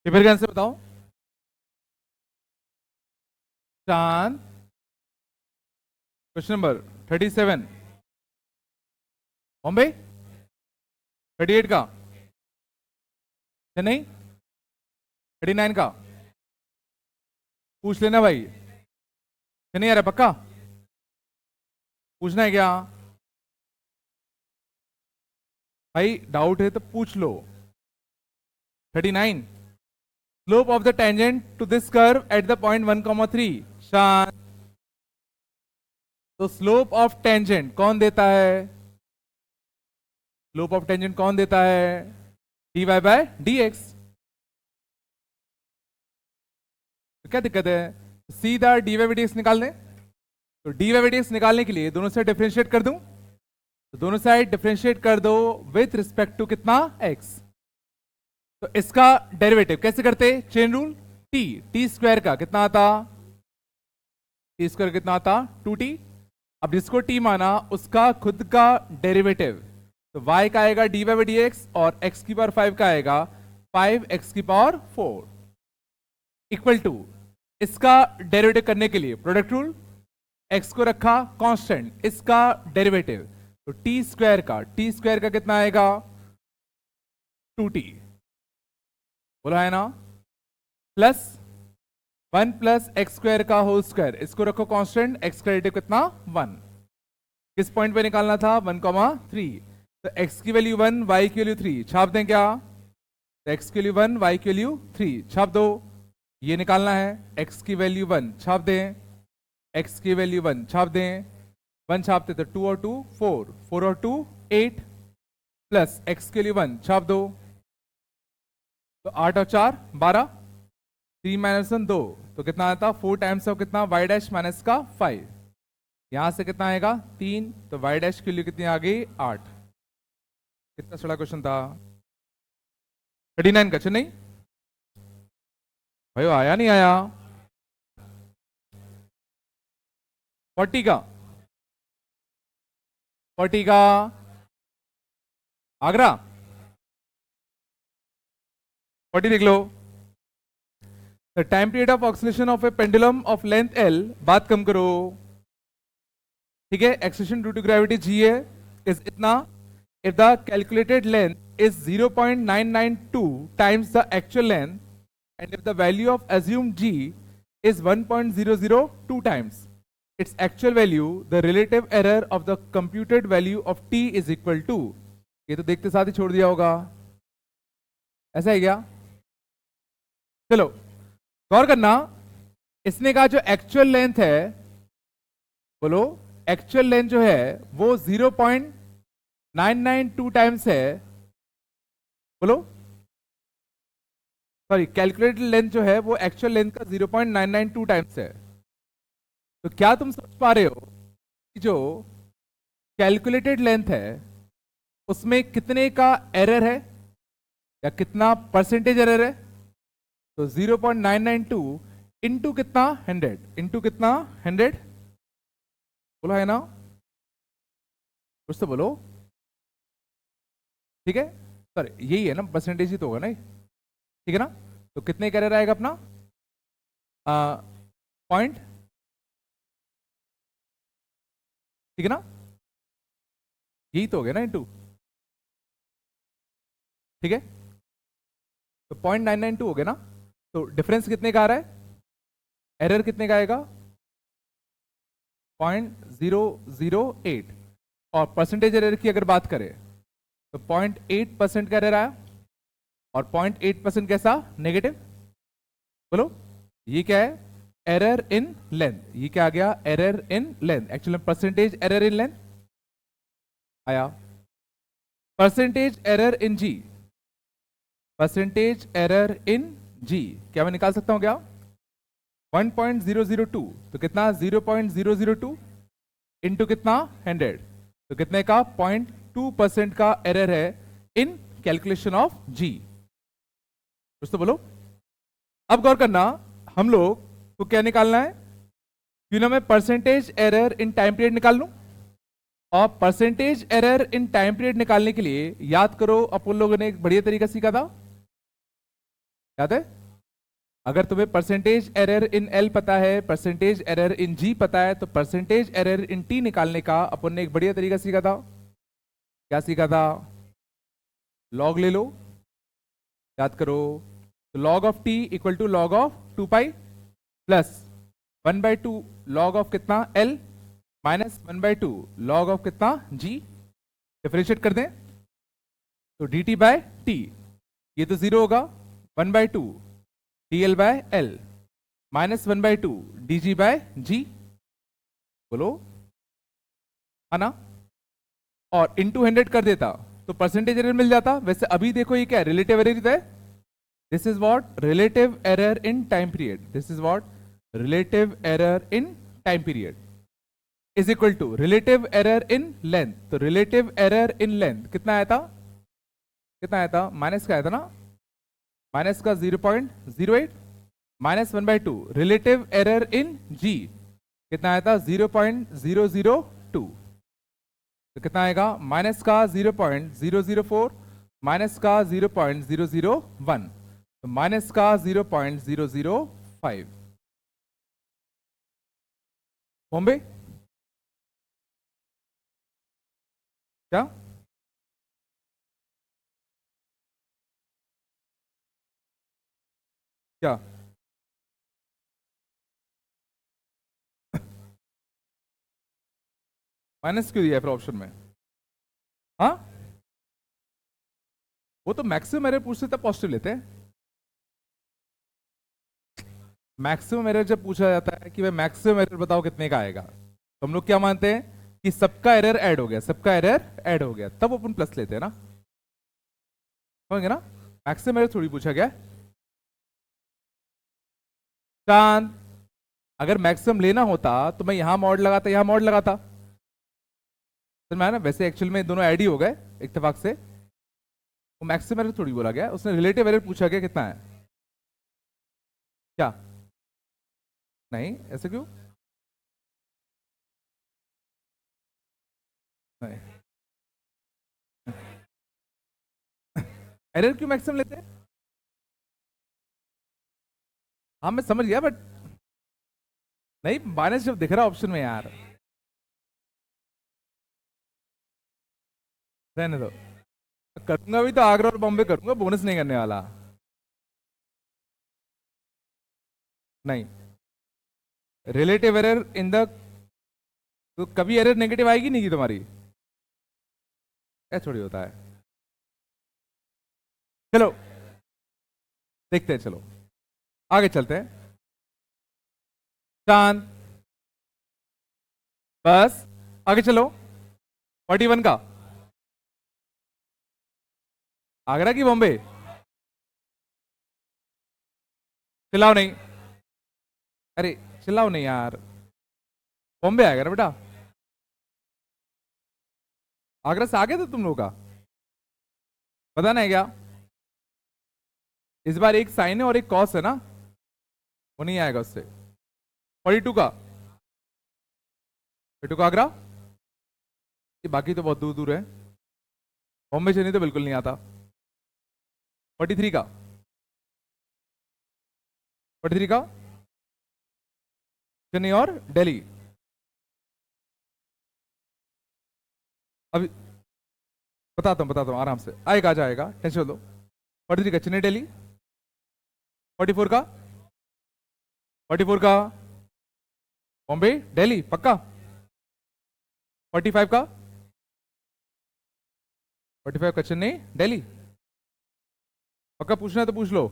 Paper का answer बताओ। चांद। Question number 37 Bombay. 38 का चेन्नई। 39 का पूछ लेना भाई। नहीं आ रहा पक्का? पूछना है क्या भाई? डाउट है तो पूछ लो। 39 slope of the tangent to this curve at the point 1,3। शान। तो स्लोप ऑफ टेंजेंट कौन देता है? स्लोप ऑफ टेंजेंट कौन देता है? dy by dx। तो क्या दिक्कत है? सीधा dy बाय dx निकाल दें। तो dy बाय dx निकालने के लिए दोनों साइड डिफरेंशिएट कर दूं। तो दोनों साइड डिफरेंशिएट कर दो विथ रिस्पेक्ट टू कितना? x। तो इसका डेरिवेटिव कैसे करते? Chain rule. टी स्क्वायर का कितना आता? टी स्क्वायर कितना आता? 2t। अब जिसको t माना उसका खुद का डेरिवेटिव, तो y का आएगा dy बाई dx और x की पावर 5 का आएगा 5x की पावर 4 इक्वल टू इसका डेरिवेटिव करने के लिए प्रोडक्ट रूल, x को रखा कांस्टेंट, इसका डेरिवेटिव तो t स्क्वायर का कितना आएगा? 2t। बोला है ना? प्लस 1 प्लस एक्स स्क्वायर का होल स्क्वायर, इसको रखो कांस्टेंट, x का डेरिवेटिव कितना? 1। किस पॉइंट पे निकालना था? 1,3। तो x की वैल्यू 1, y की वैल्यू 3, छाप दें क्या? तो x की वैल्यू 1, y की वैल्यू 3 छाप दो। ये निकालना है, x की वैल्यू 1 छाप दें, x की वैल्यू 1 छाप दें, 1 छापते तो 2 और 2 4, 4 और 2 8 प्लस x के लिए 1 छाप दो तो 8 और 4 12, 3 माइनस 1 2, तो कितना आता? 4 टाइम्स ऑफ कितना? y डैश माइनस का 5। यहां से कितना आएगा? 3, तो y डैश की वैल्यू कितनी आ गई? 8। कितना बड़ा क्वेश्चन था? 39 का। नहीं भाई आया नहीं आया? 40 का, 40 का आगरा 40 देख लो। The time period of oscillation of a pendulum of length L, बात कम करो, ठीक है? Acceleration due to gravity g है, इज इतना। If the calculated length is 0.992 times the actual length and if the value of assumed g is 1.002 times its actual value, the relative error of the computed value of t is equal to, ये तो देखते साथ ही छोड़ दिया होगा, ऐसा है क्या? चलो गौर करना, इसने कहा जो एक्चुअल लेंथ है, बोलो एक्चुअल लेंथ जो है वो 0.992 टाइम्स है, बोलो सॉरी, कैलकुलेटेड लेंथ जो है वो एक्चुअल लेंथ का 0.992 टाइम्स है। तो क्या तुम समझ पा रहे हो कि जो कैलकुलेटेड लेंथ है उसमें कितने का एरर है या कितना परसेंटेज एरर है? तो 0.992 इंटू कितना? 100 इंटू कितना? 100। बोलो है ना? कुछ तो बोलो, ठीक है? सर यही है ना, परसेंटेज ही तो होगा ना, ठीक है ना? तो कितने का एरर आएगा अपना? पॉइंट, ठीक है ना? यही तो हो गया ना, इंटू, ठीक है? तो 0.992 हो गया ना? तो डिफरेंस कितने का आ रहा है? एरर कितने का आएगा? 0.008। और परसेंटेज एरर की अगर बात करें तो 0.8% का एरर आया, और 0.8% कैसा? नेगेटिव। बोलो ये क्या है? Error in length. ये क्या आ गया? Error in length. Actually percentage error in length आया। Percentage error in g, percentage error in g क्या मैं निकाल सकता हूं क्या? 1.002, तो कितना? 0.002 इंटू कितना? 100, तो कितने का? 0.2% का एरर है इन कैलकुलेशन ऑफ जी। कुछ तो बोलो। अब गौर करना, हम लोग को क्या निकालना है? क्यों ना मैं percentage error in time period निकाल लूं। और percentage error in time period निकालने के लिए याद करो, अपन लोगों ने एक बढ़िया तरीका सीखा था, याद है? अगर तुम्हें परसेंटेज एरर इन एल पता है, परसेंटेज एरर इन जी पता है, तो परसेंटेज एरर इन टी निकालने का अपन ने एक बढ़िया तरीका सीखा था। क्या सीखा था? लॉग ले लो, याद करो। तो log of T equal to log of 2 pi plus 1/2 log of कितना एल माइनस 1/2 लॉग ऑफ कितना जी। डिफरेंशिएट कर दें तो डी टी बाय टी, ये तो जीरो होगा, 1/2 D L by L minus 1/2 D G by G. बोलो, है ना? और इनटू 100 कर देता तो परसेंटेज एरर मिल जाता। वैसे अभी देखो ये क्या है, रिलेटिव एरर है। This is what relative error in time period, this is what relative error in time period is equal to relative error in length. तो रिलेटिव एरर इन लेंथ कितना आया था? कितना आया था? माइनस का आया था ना, माइनस का 0.08 माइनस 1/2 रिलेटिव एरर इन जी कितना आया था? 0.002। तो कितना आएगा? माइनस का 0.004 माइनस का 0.001 तो माइनस का 0.005। बॉम्बे क्या? क्या माइनस क्यों दिया है फिर ऑप्शन में? हाँ, वो तो मैक्सिमम एरर पूछते तब पॉजिटिव लेते हैं। मैक्सिमम एरर जब पूछा जाता है कि भाई मैक्सिमम एरर बताओ कितने का आएगा, तो हम लोग क्या मानते हैं कि सबका एरर ऐड हो गया, सबका एरर ऐड हो गया, तब अपन प्लस लेते हैं ना। समझेंगे ना? मैक्सिमम एरर थोड़ी पूछा गया। चांद, अगर मैक्सिमम लेना होता तो मैं यहां मॉड लगाता, यहां मॉड लगाता। समझ में आया ना? वैसे एक्चुअल में दोनों ऐड ही हो गए इत्तेफाक से, वो मैक्सिमम एरर थोड़ी बोला गया, उसने रिलेटिव एरर पूछा गया कितना है। क्या? नहीं, ऐसे क्यों? नहीं, एरर क्यों मैक्सिमम लेते हैं? हाँ मैं समझ गया, बट नहीं, माइनस जब दिख रहा ऑप्शन में यार, रहने दो। करूंगा भी तो आगरा और बॉम्बे करूंगा, बोनस नहीं करने वाला। नहीं, रिलेटिव एरर इन द, तो कभी एरर नेगेटिव आएगी नहीं की तुम्हारी, क्या थोड़ी होता है। चलो देखते हैं, चलो आगे चलते हैं। चांद, बस आगे चलो। 41 का आगरा की बॉम्बे? चिल्लाओ नहीं, अरे चिल्लाओ नहीं यार, बॉम्बे आएगा ना बेटा। आगरा से आगे तो तुम लोग का बताना है क्या? इस बार एक साइन है और एक कॉस है ना, वो नहीं आएगा उससे। 42 का, 42 का आगरा, ये बाकी तो बहुत दूर दूर है। बॉम्बे से नहीं तो बिल्कुल नहीं आता। 43 का, 43 का चेन्नई और दिल्ली। अभी बताता हूँ आराम से, आएगा, आ जाएगा, टेंशन लो। 43 का चेन्नई दिल्ली, 44 का, 44 का बॉम्बे दिल्ली पक्का, 45 का, 45 का चेन्नई दिल्ली पक्का, पूछना है तो पूछ लो।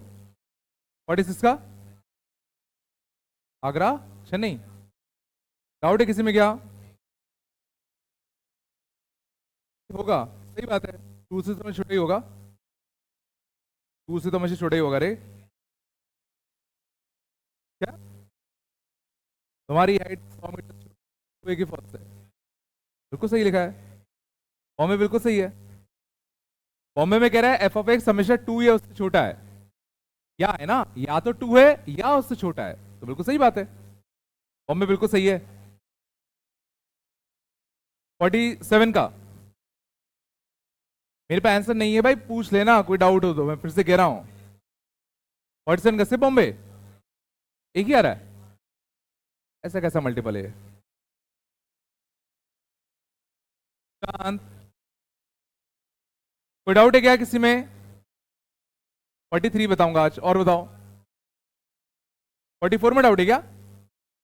46 का आगरा चेन्नई, डाउट है किसी में क्या? होगा, सही बात है, 2 से तो छोटा ही होगा, 2 से तो मुझे छोटा ही होगा रे। क्या तुम्हारी हाइट 100 मीटर की फौज से, बिल्कुल सही लिखा है, बॉम्बे बिल्कुल सही है। बॉम्बे में कह रहा है एफ ऑफ एक्स हमेशा 2 या उससे छोटा है, या है ना, या तो 2 है या उससे छोटा है, तो बिल्कुल सही बात है, बॉम्बे बिल्कुल सही है। 47 का मेरे पे आंसर नहीं है भाई, पूछ लेना कोई डाउट हो तो, मैं फिर से कह रहा हूं। 47 का से बॉम्बे, एक ही आ रहा है, ऐसा कैसा मल्टीपल है? शांत, कोई डाउट है क्या किसी में? 43 बताऊंगा आज, और बताओ। 44 में डाउट है क्या?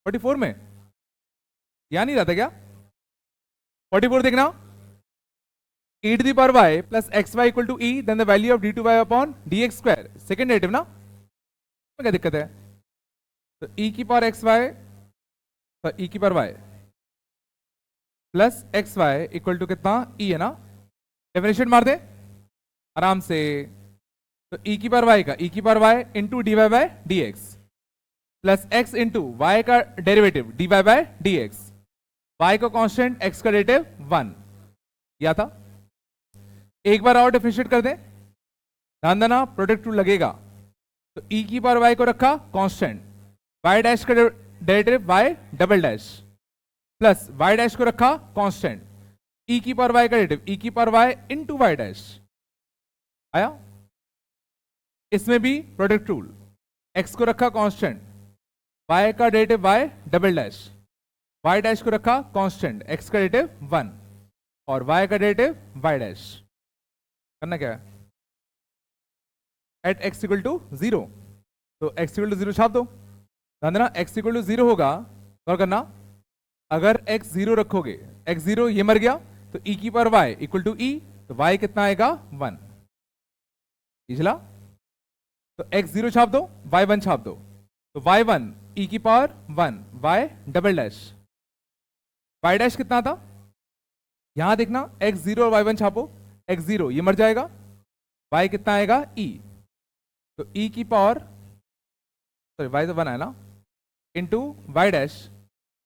44 में या नहीं रहता क्या? 44 देखना, e to the power y plus xy equal to e, then the value of d2y upon dx square, second derivative ना, क्या दिक्कत है? तो e की पावर xy, तो e की power y plus xy equal to कितना? e है ना, डेफिनेशन मार दे आराम से। तो e की पावर y का e की power y into D Y by D X plus x into Y का derivative D Y by D X, y का कांस्टेंट x का डेरिवेटिव 1, या था। एक बार और डिफरेंशिएट कर दें, ध्यान देना प्रोडक्ट रूल लगेगा। तो e की पावर y को रखा कांस्टेंट, y डैश का derivative y double dash plus y dash को रखा कांस्टेंट, e की पावर y का डेरिवेटिव e की power y into y dash आया। इसमें भी प्रोडक्ट रूल, x को रखा कांस्टेंट, y का derivative y double dash, y dash को रखा कांस्टेंट, x का डेरिवेटिव 1 और y का डेरिवेटिव y डैश। करना क्या है? एट x इक्वल टू 0, तो x इक्वल टू 0 छाप दो। ध्यान देना x इक्वल टू 0 होगा तो क्या करना, अगर x 0 रखोगे, x 0 ये मर गया, तो e की power y equal to e, तो y कितना आएगा? 1। पिछला तो x 0 छाप दो, y 1 छाप दो, तो y 1 e की power 1 y double dash, y dash कितना था? यहां देखना x 0 और y 1 छापो, x 0 ये मर जाएगा, y कितना आएगा? e, तो e की पावर, सॉरी y तो 1 है ना, into y dash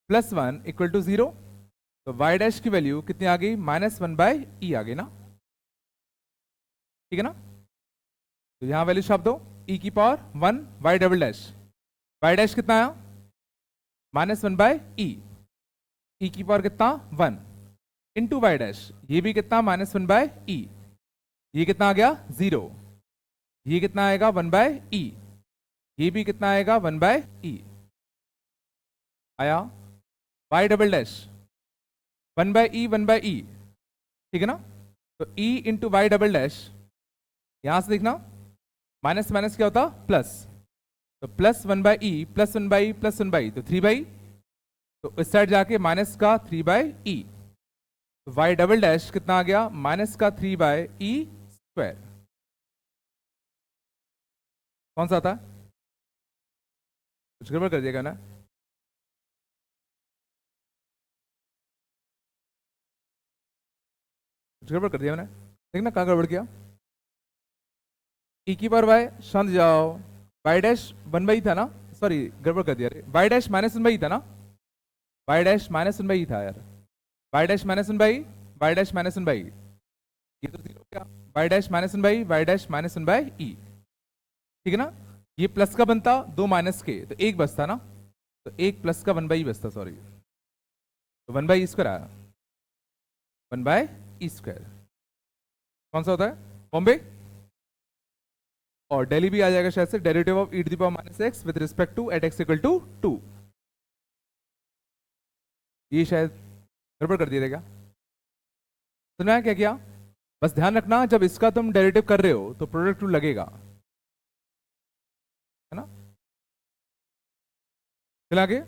plus 1 equal to 0, तो y डैश की वैल्यू कितनी आ गई? -1 बाय e आ गई ना, ठीक है ना। तो यहां वैल्यू छाप दो, e की power 1 y double dash, y dash कितना आया? -1 बाय e, e की पावर कितना? 1 इंटू वाई डैश, ये भी कितना? -1 बाय e, ये कितना आ गया? 0, ये कितना आएगा? 1 बाय e, ये भी कितना आएगा? 1 बाय e आया। y double dash 1 by e 1 by e, ठीक है ना। तो e into y double dash, यहां से देखना माइनस माइनस क्या होता? प्लस, तो plus 1 by e plus 1 by plus 1 by, तो 3 बाई, तो इस साइड जाके माइनस का 3 बाय e, तो y डबल डैश कितना आ गया? माइनस का 3 बाय e स्क्वायर। कौन सा आता है? कुछ गड़बड़ कर दिएगा ना? कुछ गड़बड़ कर दिया मैंने, देखना कहाँ गड़बड़ किया। e की पावर y, शांत जाओ, y डैश 1 बाई था ना, सॉरी गड़बड़ कर दिया, y डैश -1 बाई था ना, y डैश -1 बाई था यार, y dash -1 by, y dash -1 by, ये तो 0 हो गया, y dash -1 by, y dash -1 by e, ठीक है ना। ये प्लस का बनता, 2 माइनस के, तो 1 बचता ना, तो 1 प्लस का 1 बाई बचता, सॉरी, तो 1 बाई स्क्वायर आया, 1 बाय ई स्क्वायर। कौन सा होता है? बॉम्बे और दिल्ली भी आ जाएगा शायद से, derivative of e to the power -x with respect to at x equal to 2, ये शायद गड़बड़ कर दिया क्या? सुना क्या किया? बस ध्यान रखना, जब इसका तुम डेरिवेटिव कर रहे हो तो प्रोडक्ट रूल लगेगा, है ना। चला आगे,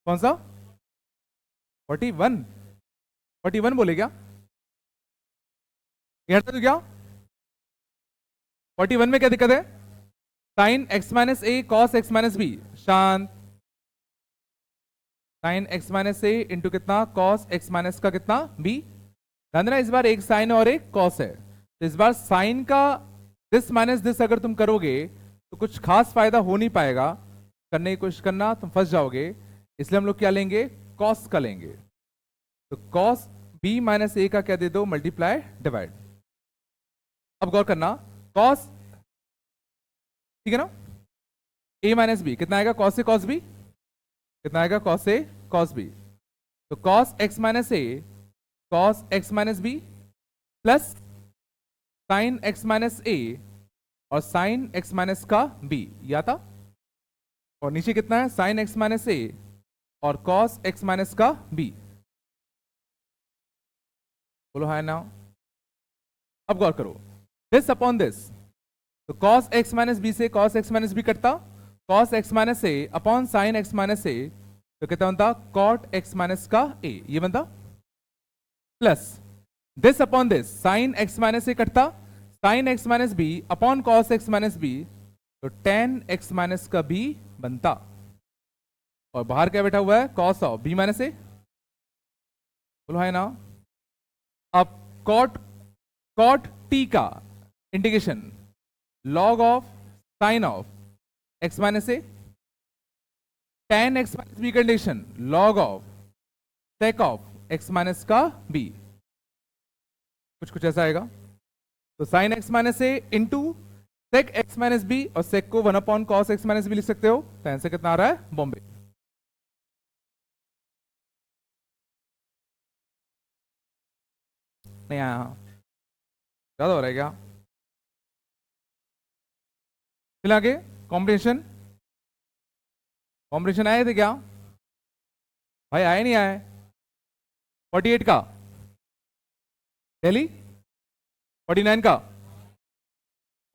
कौन सा? 41, 41 बोले क्या? ये हटता तो क्या? 41 में क्या दिक्कत है? Sign x minus A cos x minus B, शांत, sign x minus A into कितना? कॉस x माइनस का कितना? b। ध्यान देना इस बार एक साइन और एक कॉस है, तो इस बार साइन का दिस माइनस दिस अगर तुम करोगे तो कुछ खास फायदा हो नहीं पाएगा, करने की कोशिश करना तुम फंस जाओगे, इसलिए हम लोग क्या लेंगे? कॉस का लेंगे। तो कॉस b माइनस ए का क्या दे दो? Multiply divide. अब गौर करना, कॉस, ठीक है ना, a माइनस बी कितना आएगा? कॉस ए कॉस बी, कितना आएगा? कॉस ए कॉस बी, तो cos x minus A cos x minus B plus sine x minus A और साइन x माइनस का b, या था। और नीचे कितना है, साइन एक्स माइनस ए और कॉस एक्स माइनस का बी। बोलो हाय नाउ। अब गौर करो, दिस अपॉन दिस, तो कॉस एक्स माइनस बी से कॉस एक्स माइनस बी कटता, कॉस एक्स माइनस ए अपॉन साइन एक्स माइनस ए, तो कितना बनता, कॉट एक्स माइनस का ए, ये बनता, plus this upon this, sine X minus A कटता, sine X minus B upon cos X minus B, तो tan X minus का B बनता, और बाहर क्या बैठा हुआ है, cos of B minus A. बोलो है ना। अब कॉट कॉट टी का integration log of sine of X minus A, tan X minus B condition log of sec of X minus का बी, कुछ कुछ ऐसा आएगा। तो sine X minus A into sec X minus B, और sec को 1 upon cos X minus B लिख सकते हो, तो आंसर कितना आ रहा है, बॉम्बे। नहीं आया, ज्यादा हो रहा है क्या। फिर आगे कॉम्बिनेशन, कॉम्बिनेशन आए थे क्या भाई, आए नहीं आए, 48 का दिल्ली, 49 का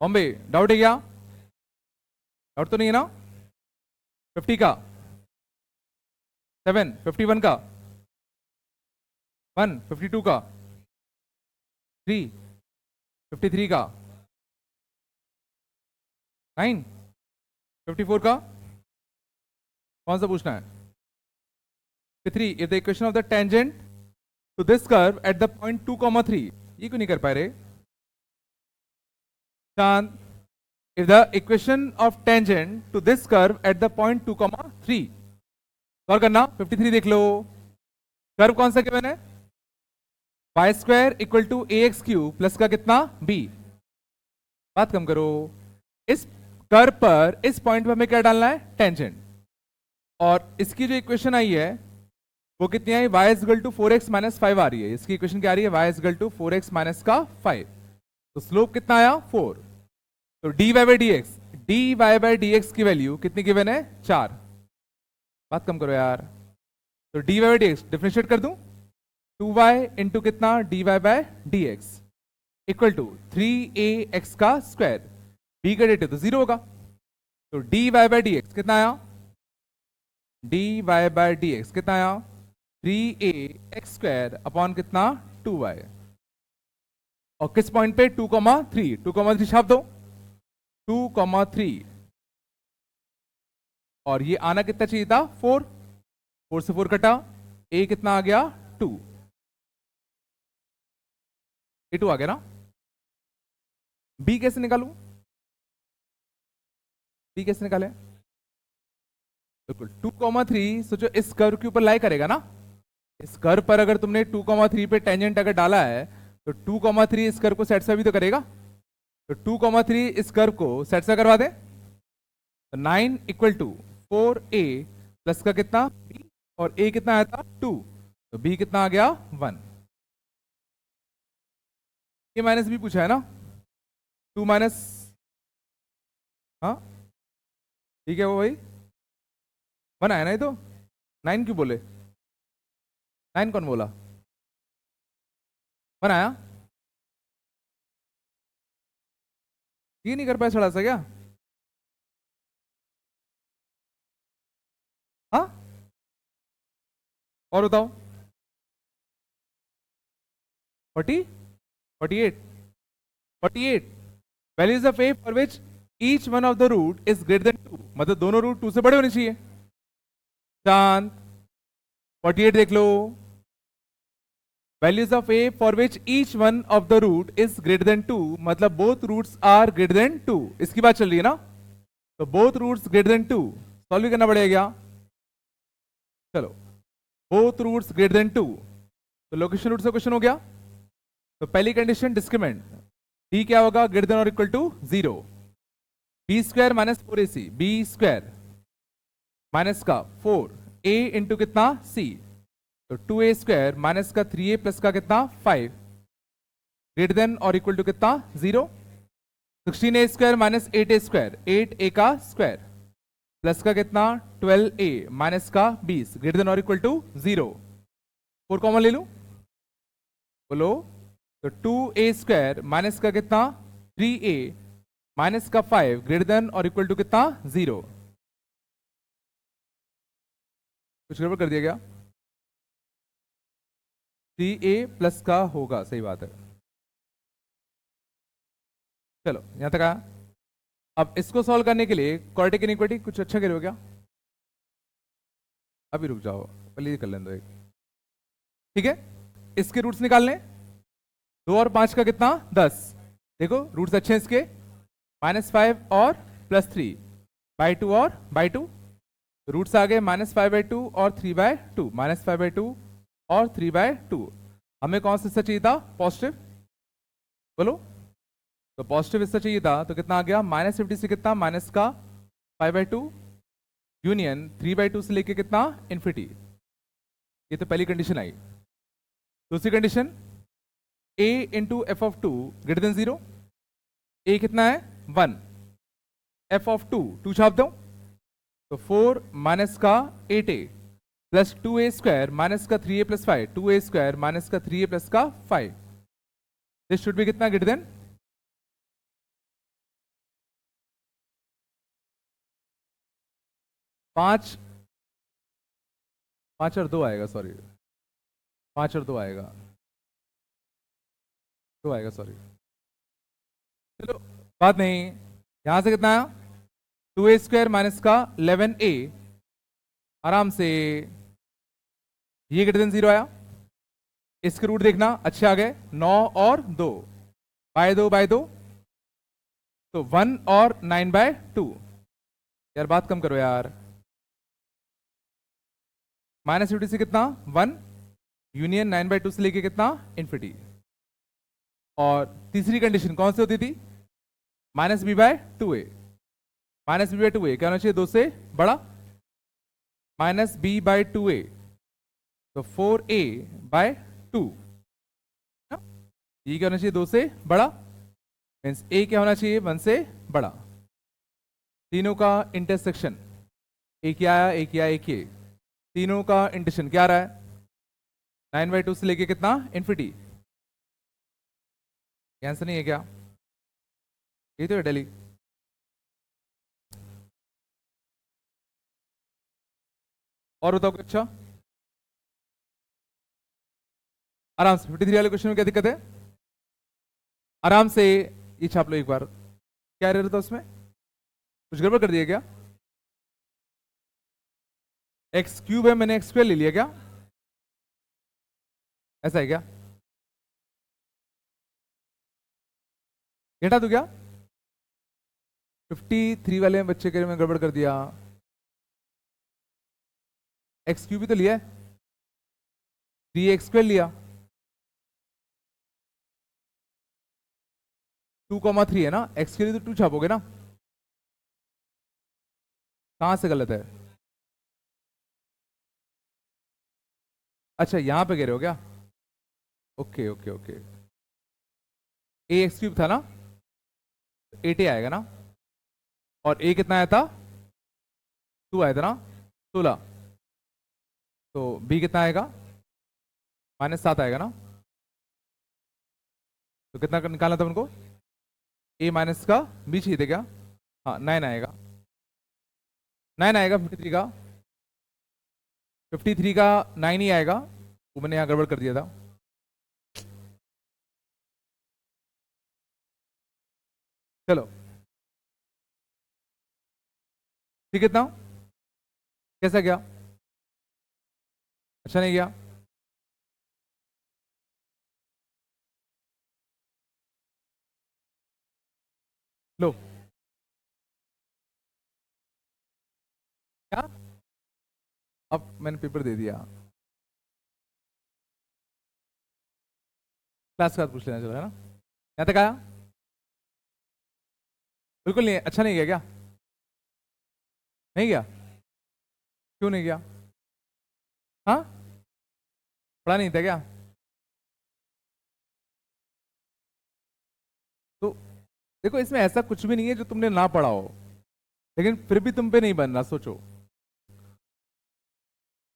बॉम्बे, डाउट है क्या, डाउट तो नहीं है ना, 50 का 7, 51 का 1, 52 का 3, 53 का 9, 54 का, कौन सा पूछना है, 3, if the equation of the tangent to this curve at the point 2,3, ये क्यों नहीं कर पा रहे चांद, if the equation of tangent to this curve at the point 2,3, और करना 53 देख लो, कर्व कौन सा गिवन है, y square equal to a x cube plus का कितना बी, बात कम करो, इस कर्व पर इस पॉइंट पर हमें क्या डालना है, टेंजेंट, और इसकी जो इक्वेशन आई है वो कितनी आई, y is equal to 4x minus 5 आ रही है, इसकी इक्वेशन क्या आ रही है, y is equal to 4x minus का 5, तो स्लोप कितना आया 4, तो dy बाई डी एक्स की वैल्यू कितनी गिवन है 4, बात कम करो यार, तो dy by d x differentiate कर दूं, 2y इंटू कितना dy by d x equal to 3ax का स्क्वायर, b का डेट है तो 0 होगा, तो dy बाई डी एक्स कितना आया, dy बाई डी एक्स कितना आया 3ax स्क्वायर अपॉन कितना 2y, और किस पॉइंट पे 2,3 छाप दो 2,3, और ये आना कितना चाहिए था 4, 4 से 4 कटा, a कितना आ गया 2, a 2 आ गया ना, b कैसे निकालूं, b कैसे निकाले, बिल्कुल 2,3 सोचो इस कर्व के ऊपर लाई करेगा ना, इस कर्व पर अगर तुमने 2,3 पे टेंजेंट अगर डाला है तो 2,3 इस कर्व को सेटिस्फाई भी तो करेगा, तो 2,3 इस कर्व को सेटिस्फाई करवा दे, तो 9 इक्वल टू 4a प्लस का कितना b, और a कितना आया था 2, तो b कितना आ गया 1, a माइनस b पूछा है ना, 2 माइनस, हाँ ठीक है वो भाई 1 आया ना, ये तो 9 क्यों बोले, 9 कौन बोला, 1 आया, ये नहीं कर पाया थोड़ा सा क्या, हाँ और बताओ 48 values of A for which each one of the root is greater than 2, मतलब दोनों रूट 2 से बड़े होने चाहिए, चांद 48 देख लो, values of A for which each one of the root is greater than 2, मतलब both roots are greater than 2, इसकी बात चल रही है ना, तो both roots greater than 2 solve भी करना पड़ेगा, चलो बोथ रूट्स ग्रेटर देन 2, तो लोकेशन रूट से क्वेश्चन हो गया, तो पहली कंडीशन डिस्क्रिमिनेंट, b क्या होगा ग्रेटर देन और equal to 0, b square minus 4ac, b square minus का 4a इंटू कितना c, तो 2a स्क्वायर माइनस का 3a प्लस का कितना 5 ग्रेटर देन और इक्वल टू कितना 0, 16a square minus 8a square 8a का स्क्वायर, प्लस का कितना 12a माइनस का 20 ग्रेटर देन और इक्वल टू 0। 4 कॉमन ले लूं, बोलो। तो 2a² माइनस का कितना 3a माइनस का 5 ग्रेटर देन और इक्वल टू कितना 0। कुछ गड़बड़ कर दिया गया। 3a प्लस का होगा, सही बात है। चलो यहां तक आया। अब इसको सॉल्व करने के लिए क्वाड्रेटिक इनइक्वालिटी कुछ अच्छा करोगे क्या? अभी रुक जाओ, पहले ये कर लें दो एक। ठीक है, इसके रूट्स निकालने 2 और 5 का कितना 10। देखो रूट्स अच्छे हैं इसके, -5 और +3 बाई 2 और बाई 2। रूट्स आ गए -5/2 और 3/2, -5/2 और 3/2। हमें कौन सा हिस्सा चाहिए था? पॉजिटिव, बोलो। तो पॉजिटिव हिस्सा चाहिए था, तो कितना आ गया -50 से कितना माइनस का 5/2 यूनियन 3/2 से लेके कितना इन्फिनिटी। ये तो पहली कंडीशन आई। दूसरी condition a into F of 2 greater than 0। a कितना है 1, f ऑफ 2 छाप दो, तो 4 माइनस का 8a प्लस 2a² माइनस का 3a प्लस 5, 2a² माइनस का 3a प्लस का 5। दिस शुड बी कितना ग्रेटर देन 5 और 2 आएगा, सॉरी 5 और 2 आएगा, 2 आएगा, सॉरी। चलो बात नहीं, यहां से कितना आया 2a² माइनस का 11a, आराम से ये ग्रेटर देन 0 आया। इसके रूट देखना अच्छे आ गए, 9 और 2 बाय 2 बाय 2, तो 1 और 9/2। यार बात कम करो यार। -50 से कितना 1 यूनियन 9/2 से लेके कितना इन्फिनिटी। और तीसरी कंडीशन कौन सी होती थी? -b/2a। -b/2a क्या होना चाहिए 2 से बड़ा, -b/2a, तो 4a/2। ये क्या होना चाहिए 2 से बड़ा, मीन्स a क्या होना चाहिए 1 से बड़ा। तीनों का इंटरसेक्शन, a क्या आया, a क्या, a के, तीनों का इंटरसेक्शन क्या आ रहा है 9/2 से लेके कितना इन्फिनिटी। आंसर नहीं है क्या? ये तो है डेली। और बताओ कुछ अच्छा, आराम से 53 वाले क्वेश्चन में क्या दिक्कत है? आराम से ये छाप लो एक बार। क्या एरर था उसमें? कुछ गड़बड़ कर दिया क्या? x³ है, मैंने x² ले लिया क्या? ऐसा है क्या? घटा दूं क्या? 53 वाले बच्चे के में गड़बड़ कर दिया। x³ भी तो लिया है, 3x² लिया, 2,3 है ना, x के लिए तो 2 छापोगे ना। कहां से गलत है? अच्छा यहां पे कह रहे हो क्या? Okay okay okay, a x³ था ना, 8a आएगा ना, और a कितना आया था 2 आया था ना, 16, तो b कितना आएगा -7 आएगा ना। तो कितना निकालना था उनको? a माइनस का b चाहिए थे क्या? हाँ 9 आएगा, 9 आएगा 53 का, 53 का 9 ही आएगा, वो मैंने यहाँ गड़बड़ कर दिया था। चलो ठीक, कितना कैसा गया? अच्छा नहीं गया? लो क्या, अब मैंने पेपर दे दिया, क्लास के बाद पूछ लेना, चलो है ना। यहाँ तक आया? बिल्कुल नहीं, अच्छा नहीं गया क्या? नहीं गया? क्यों नहीं गया? हाँ, पढ़ा नहीं था क्या? तो देखो इसमें ऐसा कुछ भी नहीं है जो तुमने ना पढ़ा हो, लेकिन फिर भी तुम पे नहीं बन रहा, सोचो।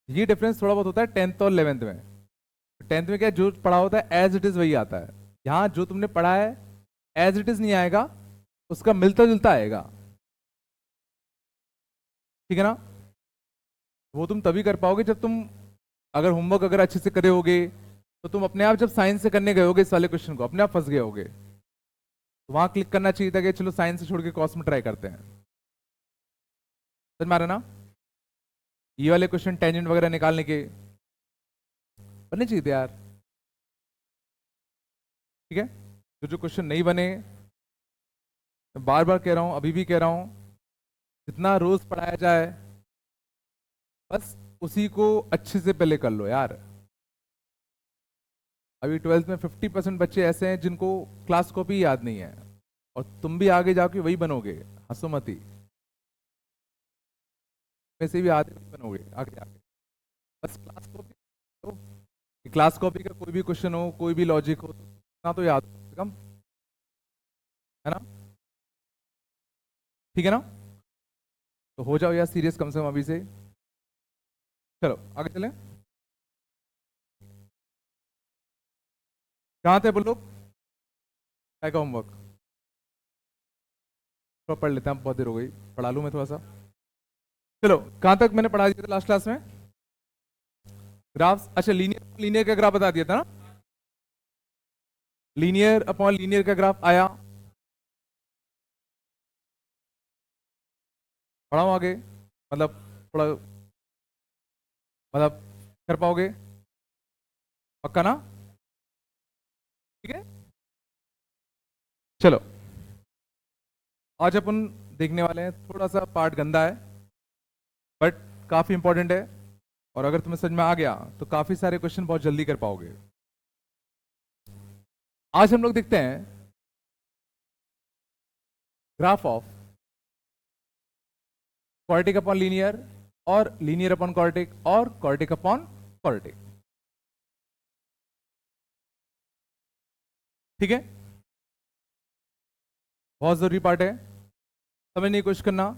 ये डिफरेंस थोड़ा बहुत होता है 10th और 11th में। 10th में क्या जो पढ़ा होता है एज इट इज वही आता है। यहां जो तुमने पढ़ा है एज इट इज नहीं आएगा, उसका मिलता जुलता आएगा। ठीक है ना? वो तुम तभी कर पाओगे जब तुम, अगर होमवर्क अगर अच्छे से करे होगे, तो तुम अपने आप जब साइंस से करने गए होगे इस वाले क्वेश्चन को, अपने आप फंस गए होगे। तो वहां क्लिक करना चाहिए था कि चलो साइंस से छोड़ के कॉस में ट्राई करते हैं। समझ में आ रहा ना? ये वाले क्वेश्चन टेंजेंट वगैरह निकालने के बनने चाहिए थे यार। ठीक है? जो जो क्वेश्चन नहीं बने, मैं बार बार कह रहा हूं, अभी भी कह रहा हूं, जितना रोज पढ़ाया जाए बस उसी को अच्छे से पहले कर लो यार। अभी 12th में 50% बच्चे ऐसे हैं जिनको क्लास कॉपी याद नहीं है, और तुम भी आगे जाके वही बनोगे। हंसो मत ही, में से भी आधे वही बनोगे आगे जाके। बस क्लास कॉपी, तो क्लास कॉपी का कोई भी क्वेश्चन हो, कोई भी लॉजिक हो, तो ना तो याद हो कम से कम, है ना? ठीक है ना? तो हो जाओ यार सीरियस कम से कम अभी से। चलो आगे चलें। कहाँ थे बोलो? क्या का होमवर्क? थोड़ा पढ़ लेते हैं, बहुत देर हो गई, पढ़ा लूँ मैं थोड़ा सा। चलो कहाँ तक मैंने पढ़ा दिया था लास्ट क्लास में? ग्राफ्स, अच्छा लीनियर लीनियर का ग्राफ बता दिया था ना। लीनियर अपॉन लीनियर का ग्राफ आया, पढ़ाऊं आगे? मतलब थोड़ा, मतलब कर पाओगे? पक्का ना? ठीक है, चलो आज अपन देखने वाले हैं, थोड़ा सा पार्ट गंदा है बट काफी इंपॉर्टेंट है, और अगर तुम्हें समझ में आ गया तो काफी सारे क्वेश्चन बहुत जल्दी कर पाओगे। आज हम लोग देखते हैं graph of quadratic upon linear, और लीनियर अपॉन क्वाड्रेटिक, और क्वाड्रेटिक अपॉन क्वाड्रेटिक। ठीक है, बहुत जरूरी पार्ट है, समझने की कोशिश करना।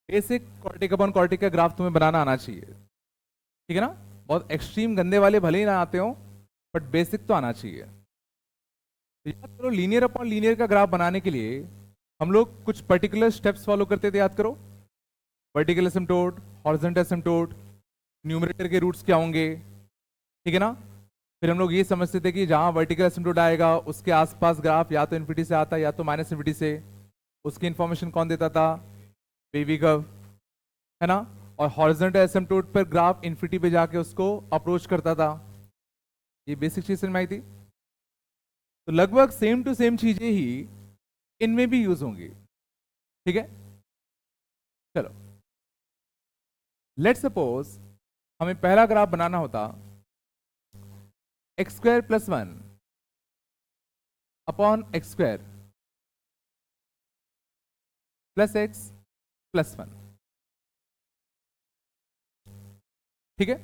बेसिक क्वाड्रेटिक अपॉन क्वाड्रेटिक का ग्राफ तुम्हें बनाना आना चाहिए। ठीक है ना? बहुत एक्सट्रीम गंदे वाले भले ही ना आते हो, बट बेसिक तो आना चाहिए। तो याद करो, लीनियर अपॉन लीनियर का ग्राफ बनाने के लिए हम लोग कुछ पर्टिकुलर स्टेप्स फॉलो करते थे, याद करो। Vertical asymptote, horizontal asymptote, numerator के रूट्स क्या होंगे, ठीक है ना? फिर हम लोग ये समझते थे कि जहां वर्टिकल एसिम्प्टोट आएगा उसके आसपास ग्राफ या तो इन्फिनिटी से आता है या तो माइनस इन्फिनिटी से। उसकी इंफॉर्मेशन कौन देता था? वेवी कर्व, है ना? और हॉरिजॉन्टल एसिम्प्टोट पर ग्राफ इन्फिनिटी पे जाके उसको अप्रोच करता था। ये बेसिक चीज समझ में आई थी। तो लगभग सेम टू सेम चीजें ही इनमें भी यूज होंगी। ठीक है, चलो लेट सपोज हमें पहला ग्राफ बनाना होता x square plus 1 upon x square plus x plus 1। ठीक है,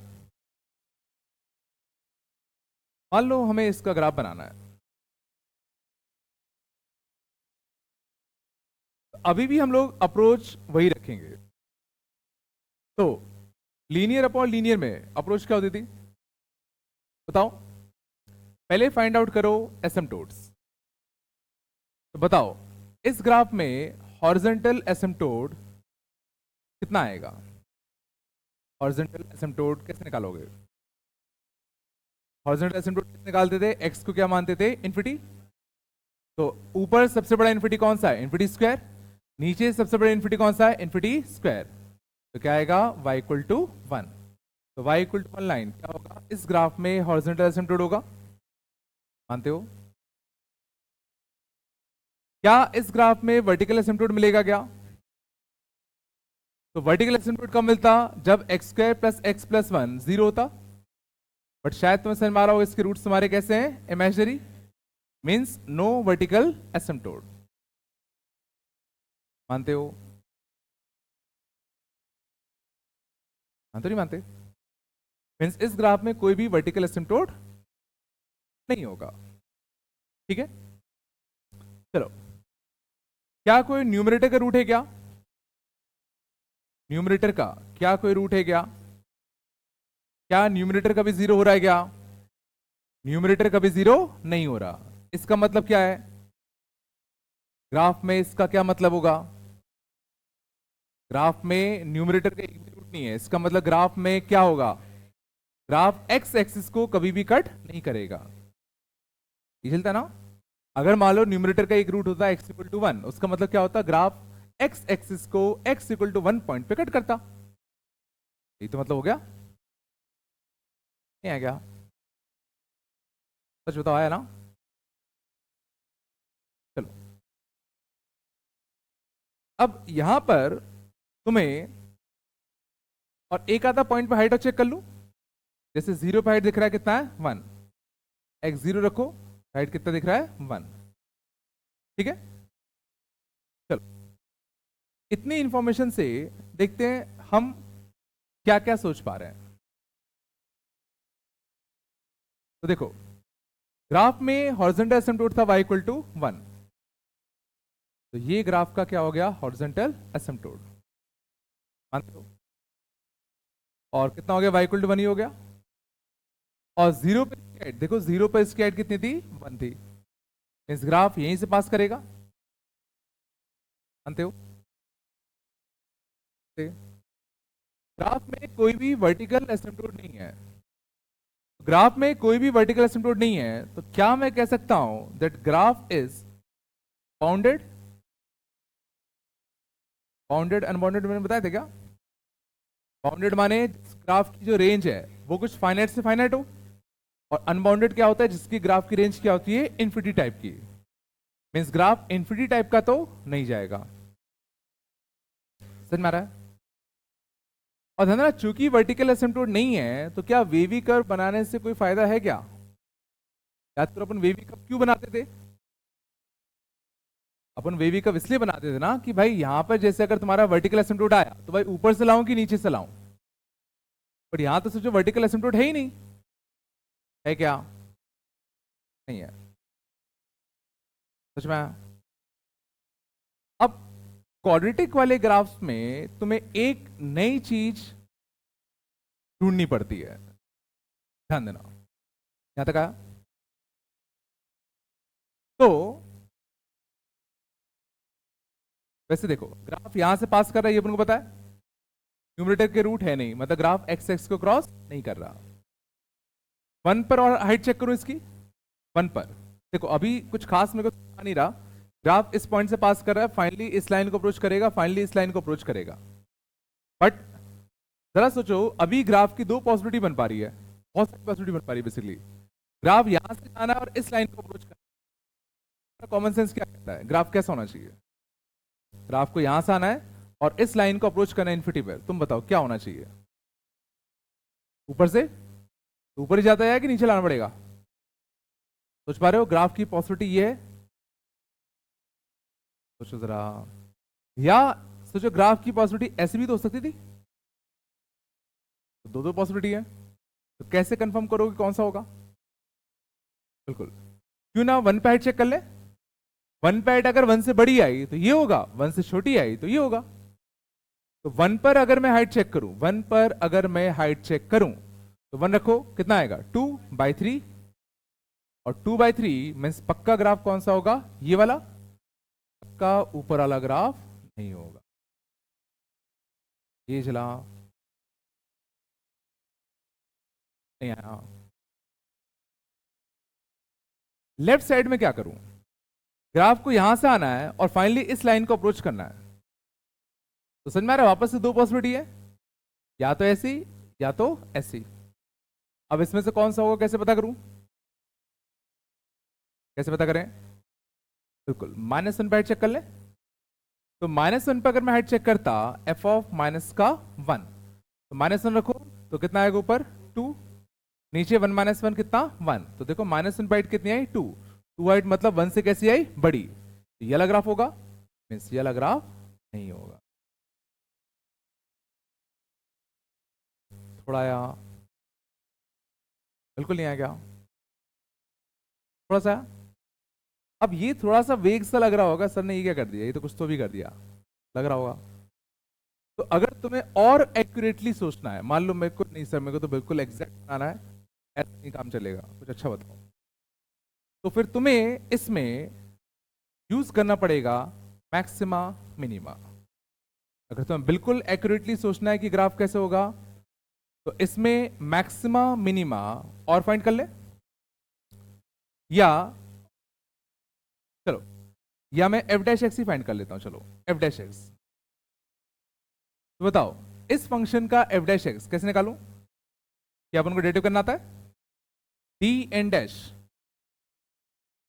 मान लो हमें इसका ग्राफ बनाना है। अभी भी हम लोग अप्रोच वही रखेंगे। तो लीनियर अपॉन लीनियर में अप्रोच क्या होती थी बताओ? पहले फाइंड आउट करो एसिम्प्टोट्स। तो बताओ इस ग्राफ में हॉरिजॉन्टल एसिम्प्टोट कितना आएगा? हॉरिजॉन्टल एसिम्प्टोट कैसे निकालोगे? हॉरिजॉन्टल एसिम्प्टोट कैसे निकालते थे? एक्स को क्या मानते थे? इन्फिनिटी। तो ऊपर सबसे बड़ा इन्फिनिटी कौन सा है? Infinity square. नीचे सबसे बड़ा इन्फिनिटी कौन सा है? Infinity square. तो क्या आएगा? y equal to 1। तो y इक्वल टू 1 लाइन क्या होगा? इस ग्राफ में हॉरिजॉन्टल एसिम्प्टोट होगा, मानते हो? क्या इस ग्राफ में वर्टिकल एसिम्प्टोट मिलेगा क्या? तो वर्टिकल एसिम्प्टोट कब मिलता? जब x square plus x plus 1 zero होता। बट शायद तुम्हें समझ में आ रहा हो इसके रूट्स तुम्हारे कैसे हैं? Imaginary, means no vertical asymptote. मानते हो? तो नहीं मानते? मींस इस ग्राफ में कोई भी वर्टिकल एसिम्प्टोट नहीं होगा। ठीक है, चलो क्या कोई न्यूमरेटर का रूट है क्या? न्यूमरेटर का क्या कोई रूट है क्या? क्या न्यूमरेटर कभी जीरो हो रहा है क्या? न्यूमरेटर कभी जीरो नहीं हो रहा। इसका मतलब क्या है? ग्राफ में इसका क्या मतलब होगा? ग्राफ में न्यूमरेटर का एक भी रूट नहीं है, इसका मतलब ग्राफ में क्या होगा? ग्राफ एक्स एक्सिस को कभी भी कट नहीं करेगा। ये चलता है ना? अगर मान लो न्यूमरेटर का एक रूट होता है एक्स इक्वल टू 1, उसका मतलब क्या होता? ग्राफ एक्स एक्सिस को एक्स इक्वल टू 1 पॉइंट पे कट करता। ये तो मतलब हो गया, नहीं है क्या? सच बताओ, आया ना? चलो, अब यहां पर तुम्हें और एक आधा पॉइंट पे हाइट और चेक कर लूं। जैसे जीरो पे हाइट दिख रहा है कितना है? 1। एक्स जीरो रखो, हाइट कितना दिख रहा है? 1। ठीक है, चलो, इतनी इंफॉर्मेशन से देखते हैं हम क्या क्या सोच पा रहे हैं। तो देखो, ग्राफ में हॉरिजॉन्टल एसिम्पटोट था y इक्वल टू 1, तो ये ग्राफ का क्या हो गया? हॉरिजॉन्टल एसिम्पटोट, मानते हो? और कितना हो गया? y इक्वल टू 1 ही हो गया। और जीरो पे इसकी हाइट देखो, जीरो पे इसकी हाइट कितनी थी? 1 थी। इस ग्राफ यहीं से पास करेगा, मानते हो? ग्राफ में कोई भी वर्टिकल एसिम्पटोट नहीं है, ग्राफ में कोई भी वर्टिकल एसिम्पटोट नहीं है, तो क्या मैं कह सकता हूं that graph is bounded? Bounded unbounded मैंने बताया था क्या? बाउंडेड माने ग्राफ की जो रेंज है वो कुछ फाइनाइट से फाइनाइट हो, और अनबाउंडेड क्या होता है? जिसकी ग्राफ की रेंज क्या होती है? इन्फिनिटी टाइप की। मींस ग्राफ इन्फिनिटी टाइप का तो नहीं जाएगा। समझ में आ रहा है? और ध्यान रखना, चूंकि वर्टिकल एसिम्पटोट नहीं है, तो क्या वेवी कर्व बनाने से कोई फायदा है क्या? याद करो, अपन वेवी कर्व क्यों बनाते थे? अपन वेवी कर्व इसलिए बनाते थे ना कि भाई यहां पर जैसे अगर तुम्हारा वर्टिकल एसिम्पटोट आया तो भाई ऊपर से लाऊं कि नीचे से लाऊं? पर यहां तो सोचो वर्टिकल एसिम्पटोट है ही नहीं, है क्या? नहीं है। सच में आया? अब क्वाड्रेटिक वाले ग्राफ्स में तुम्हें एक नई चीज ढूंढनी पड़ती है, ध्यान देना। यहां तक आया? तो वैसे देखो, ग्राफ यहां से पास कर रहा है, ये अपन को पता है। न्यूमरेटर के रूट है नहीं, मतलब ग्राफ एक्स एक्स को क्रॉस नहीं कर रहा। 1 पर और हाइट चेक करो इसकी, 1 पर। देखो अभी कुछ खास मेरे को आ नहीं रहा, ग्राफ इस पॉइंट से पास कर रहा है, फाइनली इस लाइन को अप्रोच करेगा, फाइनली इस लाइन को अप्रोच करेगा। बट जरा सोचो, अभी ग्राफ की दो पॉसिबिलिटी बन पा रही है, बहुत सारी पॉसिबिलिटी बन पा रही है बेसिकली। ग्राफ यहां से जाना है और इस लाइन को अप्रोच करना। कॉमन सेंस क्या कहता है? ग्राफ कैसा होना चाहिए? ग्राफ को यहां से आना है और इस लाइन को अप्रोच करना है इन्फिनिटी पे, तुम बताओ क्या होना चाहिए? ऊपर से? तो ऊपर ही जाता है कि नीचे लाना पड़ेगा? सोच पा रहे हो? ग्राफ की पॉसिबिलिटी ये है, सोचो जरा। या सोचो, ग्राफ की पॉसिबिलिटी ऐसी भी तो हो सकती थी। तो दो दो पॉसिबिलिटी है, तो कैसे कंफर्म करोगे कौन सा होगा? बिल्कुल, क्यों ना 1 पे हाइट चेक कर ले। 1 पे हाइट अगर 1 से बड़ी आई तो ये होगा, 1 से छोटी आई तो ये होगा। तो 1 पर अगर मैं हाइट चेक करूं, 1 पर अगर मैं हाइट चेक करूं, तो 1 रखो, कितना आएगा? 2/3। और 2/3 मीन्स पक्का ग्राफ कौन सा होगा? ये वाला। पक्का ऊपर वाला ग्राफ नहीं होगा। ये चला नहीं आया। लेफ्ट साइड में क्या करूं? ग्राफ को यहां से आना है और फाइनली इस लाइन को अप्रोच करना है। तो समझ में आ रहा है? वापस से दो पॉसिबिलिटी है, या तो ऐसी या तो ऐसी। अब इसमें से कौन सा होगा कैसे पता करूं? कैसे पता करें? बिल्कुल, -1 पे हाइट चेक कर ले। तो -1 पर अगर मैं हाइट चेक करता, एफ ऑफ माइनस का 1, तो -1 रखो, तो कितना आएगा ऊपर? 2। नीचे 1 - 1 कितना? 1। तो देखो -1 पर हाइट कितनी आई? 2। 2 हाइट मतलब 1 से कैसी आई? बड़ी। तो ये वाला ग्राफ होगा, मीन्स ये वाला ग्राफ नहीं होगा। थोड़ा आया? बिल्कुल नहीं आया क्या? थोड़ा सा? अब ये थोड़ा सा वेग सा लग रहा होगा, सर ने ये क्या कर दिया, ये तो कुछ तो भी कर दिया, लग रहा होगा। तो अगर तुम्हें और एक्यूरेटली सोचना है, मान लो मेरे को नहीं सर, मेरे को तो बिल्कुल एग्जैक्ट बनाना है, ऐसा नहीं काम चलेगा, कुछ अच्छा बताओ, तो फिर तुम्हें इसमें यूज करना पड़ेगा मैक्सिमा मिनिमा। अगर तुम्हें बिल्कुल एक्यूरेटली सोचना है कि ग्राफ कैसे होगा, तो इसमें मैक्सिमा मिनिमा और फाइंड कर ले, या चलो, या मैं एफ डैश एक्स ही फाइंड कर लेता हूं, चलो एफ डैश एक्स। तो बताओ इस फंक्शन का एफ डैश एक्स कैसे निकालूं? क्या अपन को डेरिवेटिव करना आता है? D N dash,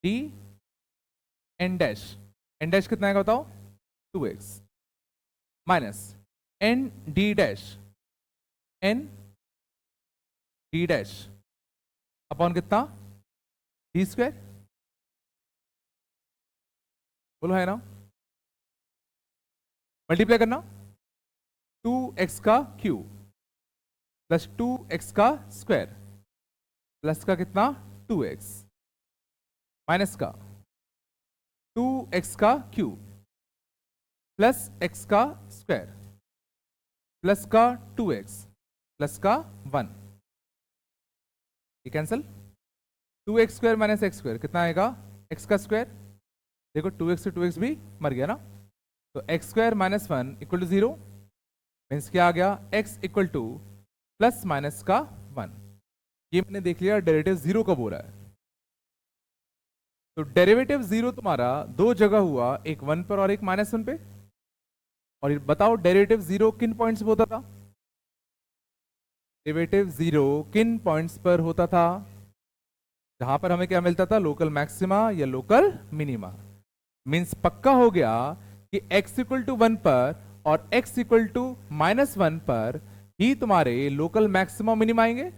D N dash, N dash कितना आएगा बताओ? 2x minus N D dash, N D dash upon कितना? D square. बोलो है ना? मल्टीप्लाई करना 2x का क्यूब प्लस 2x का स्क्वायर प्लस का कितना? 2x माइनस का 2x का क्यूब प्लस x का स्क्वायर प्लस का 2x प्लस का 1, ये cancel. 2x square minus x square कितना आएगा? x का स्क्वायर, देखो 2x से 2x भी मर गया ना, तो x square minus 1 equal to 0, means क्या आ गया? x equal to plus minus का 1। ये मैंने देख लिया डेरिवेटिव 0 कब हो रहा है। तो डेरिवेटिव 0 तुम्हारा दो जगह हुआ, एक 1 पर और एक -1 पे। और ये बताओ डेरिवेटिव 0 किन पॉइंट्स पे होता था? डेरिवेटिव 0 किन पॉइंट्स पर होता था? जहां पर हमें क्या मिलता था? लोकल मैक्सिमा या लोकल मिनिमा। मीन्स पक्का हो गया कि x इक्वल टू 1 पर और x इक्वल टू -1 पर ही तुम्हारे लोकल मैक्सिमा मिनिमा आएंगे।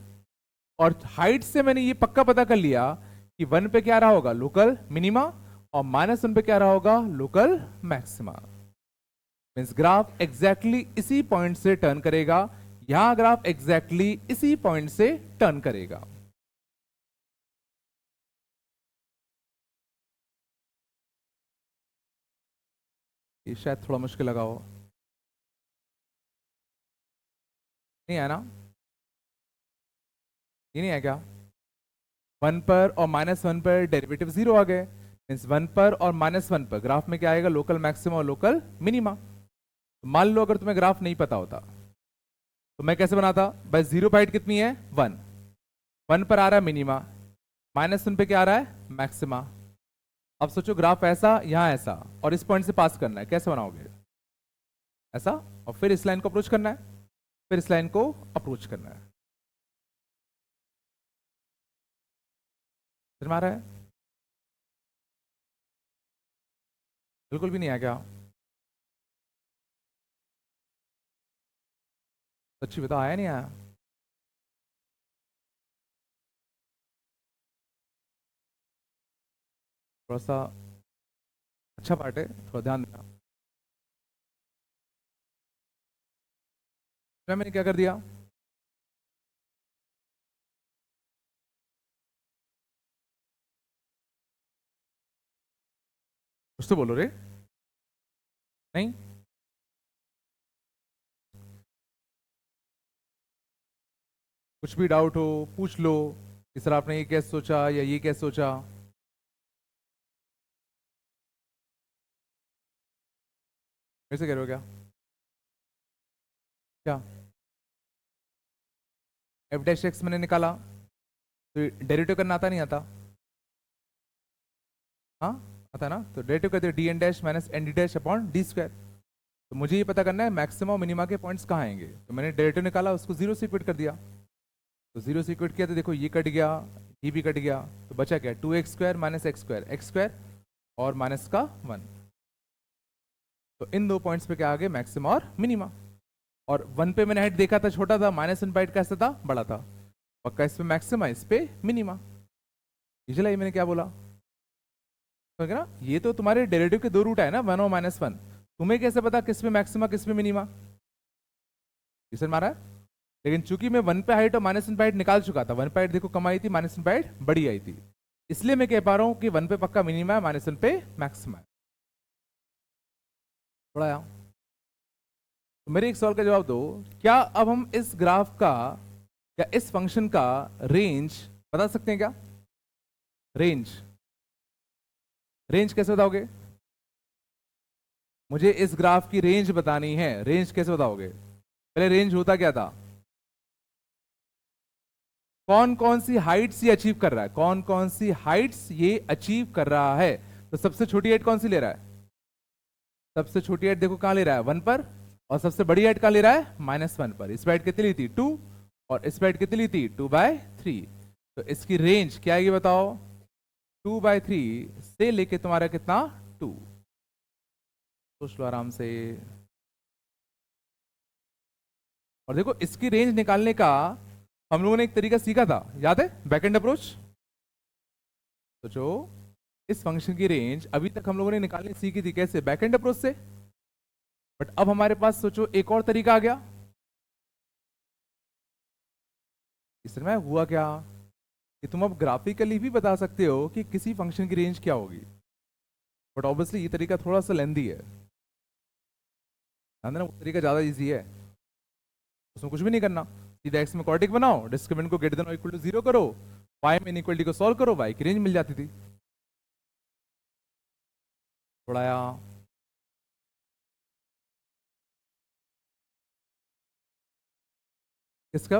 और हाइट से मैंने ये पक्का पता कर लिया कि 1 पे क्या रहा होगा? लोकल मिनिमा, और -1 पे क्या रहा होगा? Local maxima. Means graph exactly इसी पॉइंट से टर्न करेगा, यहां ग्राफ एग्जैक्टली इसी पॉइंट से टर्न करेगा। ये शायद थोड़ा मुश्किल लगा हो, नहीं है ना? ये नहीं है क्या? 1 पर और -1 पर डेरिवेटिव 0 आ गए, मीन्स 1 पर और -1 पर ग्राफ में क्या आएगा? लोकल मैक्सिमा और लोकल मिनिमा। तो मान लो अगर तुम्हें ग्राफ नहीं पता होता तो मैं कैसे बनाता? भाई 0 पर हाइट कितनी है? 1, 1 पर आ रहा है मिनिमा, -1 पे क्या आ रहा है? मैक्सिमा। अब सोचो ग्राफ ऐसा, यहां ऐसा, और इस पॉइंट से पास करना है, कैसे बनाओगे? ऐसा, और फिर इस लाइन को अप्रोच करना है, फिर इस लाइन को अप्रोच करना है। समझ में आ रहा है? बिल्कुल भी नहीं है क्या? सच्ची बता, आया नहीं आया? थोड़ा सा अच्छा पार्ट है, थोड़ा ध्यान देना। मैंने क्या कर दिया? कुछ तो बोलो रे। नहीं, कुछ भी डाउट हो पूछ लो, इस तरह आपने ये कैसे सोचा या ये कैसे सोचा। मेरे से कह रहे हो क्या? क्या एफ डैश एक्स मैंने निकाला, तो डेरिवेटिव करना आता नहीं आता? हाँ आता ना, तो डेरिवेटिव करते D N dash minus N D dash upon D square. तो मुझे ये पता करना है मैक्सिमा और मिनिमा के पॉइंट्स कहाँ आएंगे, तो मैंने डेरिवेटिव निकाला, उसको 0 से इक्वेट कर दिया। तो 0 से इक्वेट किया तो देखो ये कट गया, ये भी कट गया, तो बचा क्या? 2x square minus x square, x square और माइनस का 1। तो इन दो पॉइंट्स पे क्या आ गए? मैक्सिमा और मिनिमा। और 1 पे मैंने हाइट देखा था छोटा था, -1 पे हाइट कैसा था? बड़ा था। पक्का इस पे मैक्सिमा, इस पे मिनिमा। ये चला, ये मैंने क्या बोला? तो ना ये तो तुम्हारे डेरिवेटिव के दो रूट है ना, 1 और -1। तुम्हें कैसे पता किस पे मैक्सिमा किस पे मिनिमा? इसे मारा है। लेकिन चूंकि मैं 1 पे हाइट और -1 पे हाइट निकाल चुका था, 1 पे हाइट देखो कम आई थी, -1 पे हाइट बड़ी आई थी, इसलिए मैं कह पा रहा हूं कि 1 पे पक्का मिनिमा है, -1 पे मैक्सिमा है। थोड़ा तो मेरे एक सवाल का जवाब दो, क्या अब हम इस ग्राफ का या इस फंक्शन का रेंज बता सकते हैं क्या? रेंज, रेंज कैसे बताओगे? मुझे इस ग्राफ की रेंज बतानी है, रेंज कैसे बताओगे? पहले रेंज होता क्या था? कौन कौन सी हाइट्स ये अचीव कर रहा है, कौन कौन सी हाइट्स ये अचीव कर रहा है। तो सबसे छोटी हाइट कौन सी ले रहा है? सबसे छोटी हाइट देखो कहां ले रहा है, 1 पर। और सबसे बड़ी हाइट कहां ले रहा है, -1 पर। इस हाइट कितनी ली थी, 2। और इस हाइट कितनी ली थी, 2/3। तो इसकी रेंज क्या आएगी बताओ? 2/3 से लेके तुम्हारा कितना, 2। सोच लो आराम से। और देखो इसकी रेंज निकालने का हम लोगों ने एक तरीका सीखा था, याद है, बैकएंड अप्रोच। तो जो इस फंक्शन की रेंज अभी तक हम लोगों ने निकालनी सीखी थी, कैसे, बैकएंड अप्रोच से। बट अब हमारे पास सोचो एक और तरीका आ गया। इसमें हुआ क्या कि तुम अब ग्राफिकली भी बता सकते हो कि किसी फंक्शन की रेंज क्या होगी। बट ऑब्वियसली ये तरीका थोड़ा सा लेंदी है, ध्यान देना, वो तरीका ज्यादा इजी है। उसमें कुछ भी नहीं करना, सीधा एक्स में क्वाड्रेटिक बनाओ, डिस्क्रिमिनेंट को ग्रेटर देन और इक्वल टू 0 करो, वाई में इनइक्वालिटी को सॉल्व करो, वाई की रेंज मिल जाती थी। थोड़ा किसका,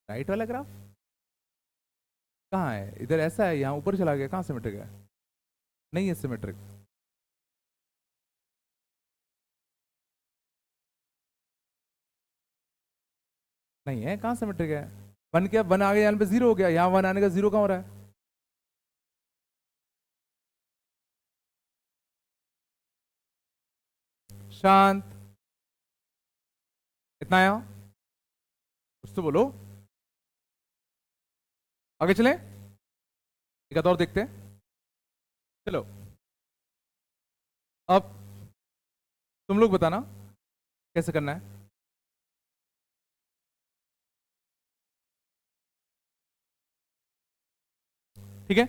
राइट वाला ग्राफ कहाँ है? इधर ऐसा है, यहाँ ऊपर चला गया, कहाँ सिमेट्रिक है? नहीं है सिमेट्रिक। नहीं है, कहाँ सिमेट्रिक है? वन क्या, वन आ गया यहाँ पे 0 हो गया, यहाँ वन आने का 0 कहाँ हो रहा है? शांत, इतना आया, कुछ तो बोलो। आगे चले, एक आध और देखते हैं। चलो अब तुम लोग बताना कैसे करना है। ठीक है,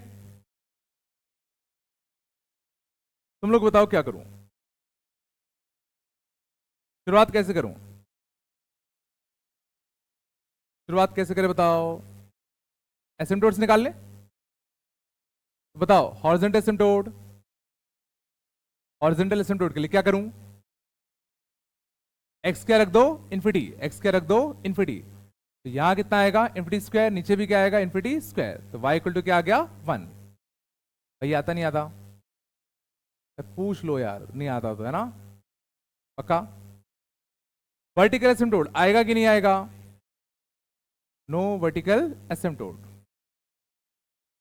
तुम लोग बताओ क्या करूं, शुरुआत कैसे करूं? शुरुआत कैसे करें बताओ? एसिम्पटोट्स निकाल ले। बताओ हॉरिजॉन्टल एसिम्पटोट, हॉरिजॉन्टल एसिम्पटोट के लिए क्या करूं? एक्स क्या रख दो, इन्फिनिटी, एक्स क्या रख दो, इन्फिनिटी। तो यहां कितना आएगा, इन्फिनिटी स्क्वायर, नीचे भी क्या आएगा, इन्फिनिटी स्क्वायर। तो y इक्वल टू क्या आ गया, 1। भाई आता नहीं आता? पूछ लो यार, नहीं आता तो, है ना? पक्का? वर्टिकल एसिम्पटोट आएगा कि नहीं आएगा? नो वर्टिकल एसिम्पटोट,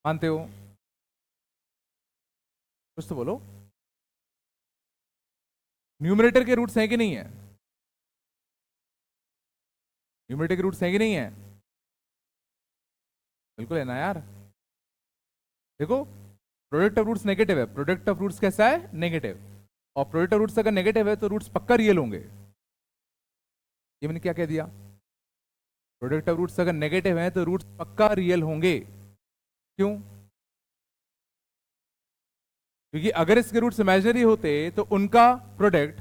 मानते हो? कुछ तो बोलो। न्यूमरेटर के रूट्स हैं कि नहीं है? न्यूमरेटर के रूट्स हैं कि नहीं है? बिल्कुल है ना यार। देखो प्रोडक्ट ऑफ रूट्स नेगेटिव है, प्रोडक्ट ऑफ रूट्स कैसा है, नेगेटिव। और प्रोडक्ट ऑफ रूट्स अगर नेगेटिव है तो रूट्स पक्का रियल होंगे। ये मैंने क्या कह दिया? प्रोडक्ट ऑफ रूट्स अगर नेगेटिव है तो रूट्स पक्का रियल होंगे। क्यों? क्योंकि अगर इसके रूट्स इमेजिनरी होते तो उनका प्रोडक्ट,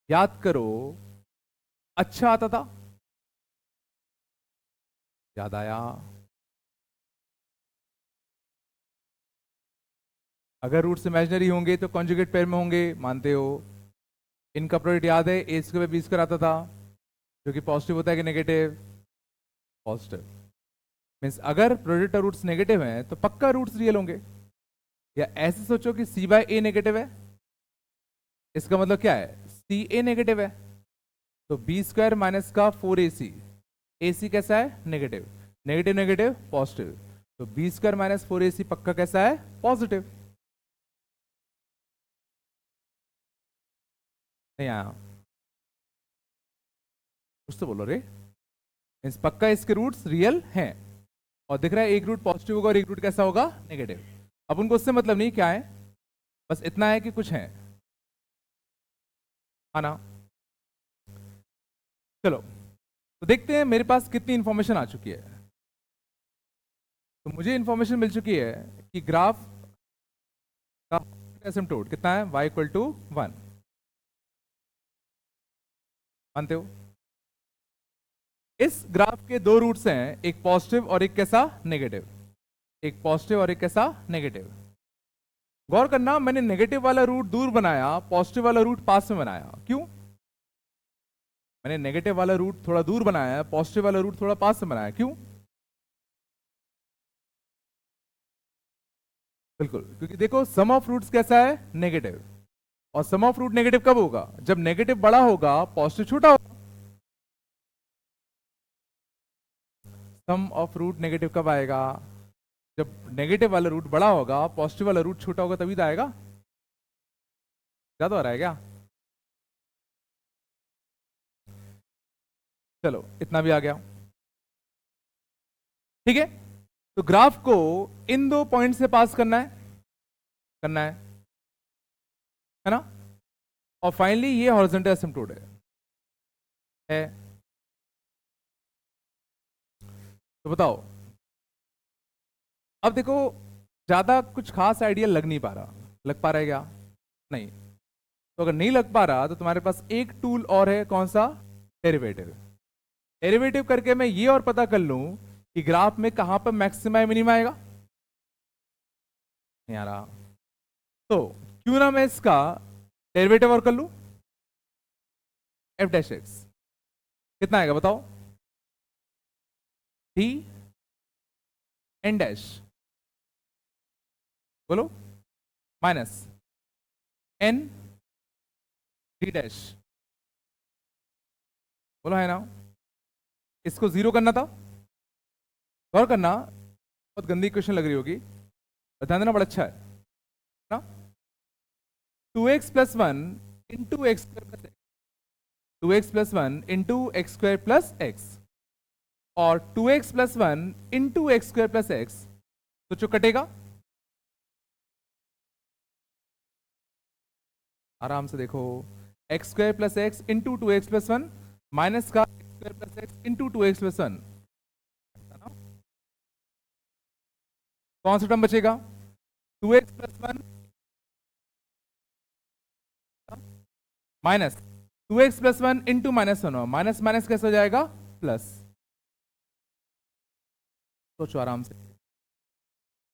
याद करो, अच्छा आता था। याद आया? अगर रूट्स इमेजिनरी होंगे तो कॉन्जुगेट पेयर में होंगे, मानते हो? इनका प्रोडक्ट याद है, ए स्क्वायर बी स्क्वायर आता था, जो कि पॉजिटिव होता है कि नेगेटिव? पॉजिटिव। मीन्स अगर प्रोडक्ट ऑफ रूट्स नेगेटिव हैं तो पक्का रूट्स रियल होंगे। या ऐसे सोचो कि सी बाय ए नेगेटिव है, इसका मतलब क्या है, सी ए नेगेटिव है। तो बी स्क्वायर माइनस का 4ac, ac कैसा है, नेगेटिव, नेगेटिव नेगेटिव पॉजिटिव। तो बी स्क्वायर माइनस 4ac पक्का कैसा है, पॉजिटिव। नहीं आया? कुछ तो बोलो रे। मीन्स पक्का इसके रूट्स रियल हैं। और दिख रहा है एक रूट पॉजिटिव होगा और एक रूट कैसा होगा, नेगेटिव। अब उनको उससे मतलब नहीं क्या है, बस इतना है कि कुछ है, आना। चलो तो देखते हैं मेरे पास कितनी इंफॉर्मेशन आ चुकी है। तो मुझे इंफॉर्मेशन मिल चुकी है कि ग्राफ का एसिम्प्टोट कितना है, y इक्वल टू 1, मानते हो? इस ग्राफ के दो रूट्स हैं, एक पॉजिटिव और एक कैसा, नेगेटिव, एक पॉजिटिव और एक कैसा, नेगेटिव। गौर करना, मैंने नेगेटिव वाला रूट दूर बनाया, पॉजिटिव वाला रूट पास में बनाया, क्यों? मैंने नेगेटिव वाला रूट थोड़ा दूर बनाया, पॉजिटिव वाला रूट थोड़ा पास में बनाया, क्यों? बिल्कुल, क्योंकि देखो सम ऑफ रूट्स कैसा है, नेगेटिव, और सम ऑफ रूट नेगेटिव कब होगा, जब नेगेटिव बड़ा होगा पॉजिटिव छोटा होगा। सम ऑफ रूट नेगेटिव कब आएगा, जब नेगेटिव वाला रूट बड़ा होगा, पॉजिटिव वाला रूट छोटा होगा, तभी तो आएगा। ज्यादा हो रहा है क्या? चलो इतना भी आ गया, ठीक है। तो ग्राफ को इन दो पॉइंट से पास करना है ना, और फाइनली ये हॉरिजॉन्टल एसिम्प्टोट है। तो बताओ, अब देखो ज्यादा कुछ खास आइडिया लग नहीं पा रहा, लग पा रहा है क्या? नहीं। तो अगर नहीं लग पा रहा तो तुम्हारे पास एक टूल और है, कौन सा, डेरिवेटिव। डेरिवेटिव करके मैं ये और पता कर लूं कि ग्राफ में कहां पर मैक्सिमा या मिनिमा आएगा। नहीं आ रहा, तो क्यों ना मैं इसका डेरिवेटिव और कर लूं, एफ डैश एक्स कितना आएगा बताओ, डी एन डैश, बोलो, माइनस एन डी डैश, बोलो, है ना? इसको जीरो करना था। गौर करना, बहुत गंदी क्वेश्चन लग रही होगी, ध्यान देना, बड़ा अच्छा है ना। 2x plus 1 into X square plus X, 2x plus 1 into X square plus X, और 2x plus 1 into X square plus X, तो जो कटेगा, आराम से देखो, X square plus X into 2x plus 1 minus का X square plus X into 2x plus 1, कौन सा टर्म बचेगा, 2x plus 1 minus 2x plus 1 into minus 1, minus minus कैसे हो जाएगा, प्लस। सोचो आराम से,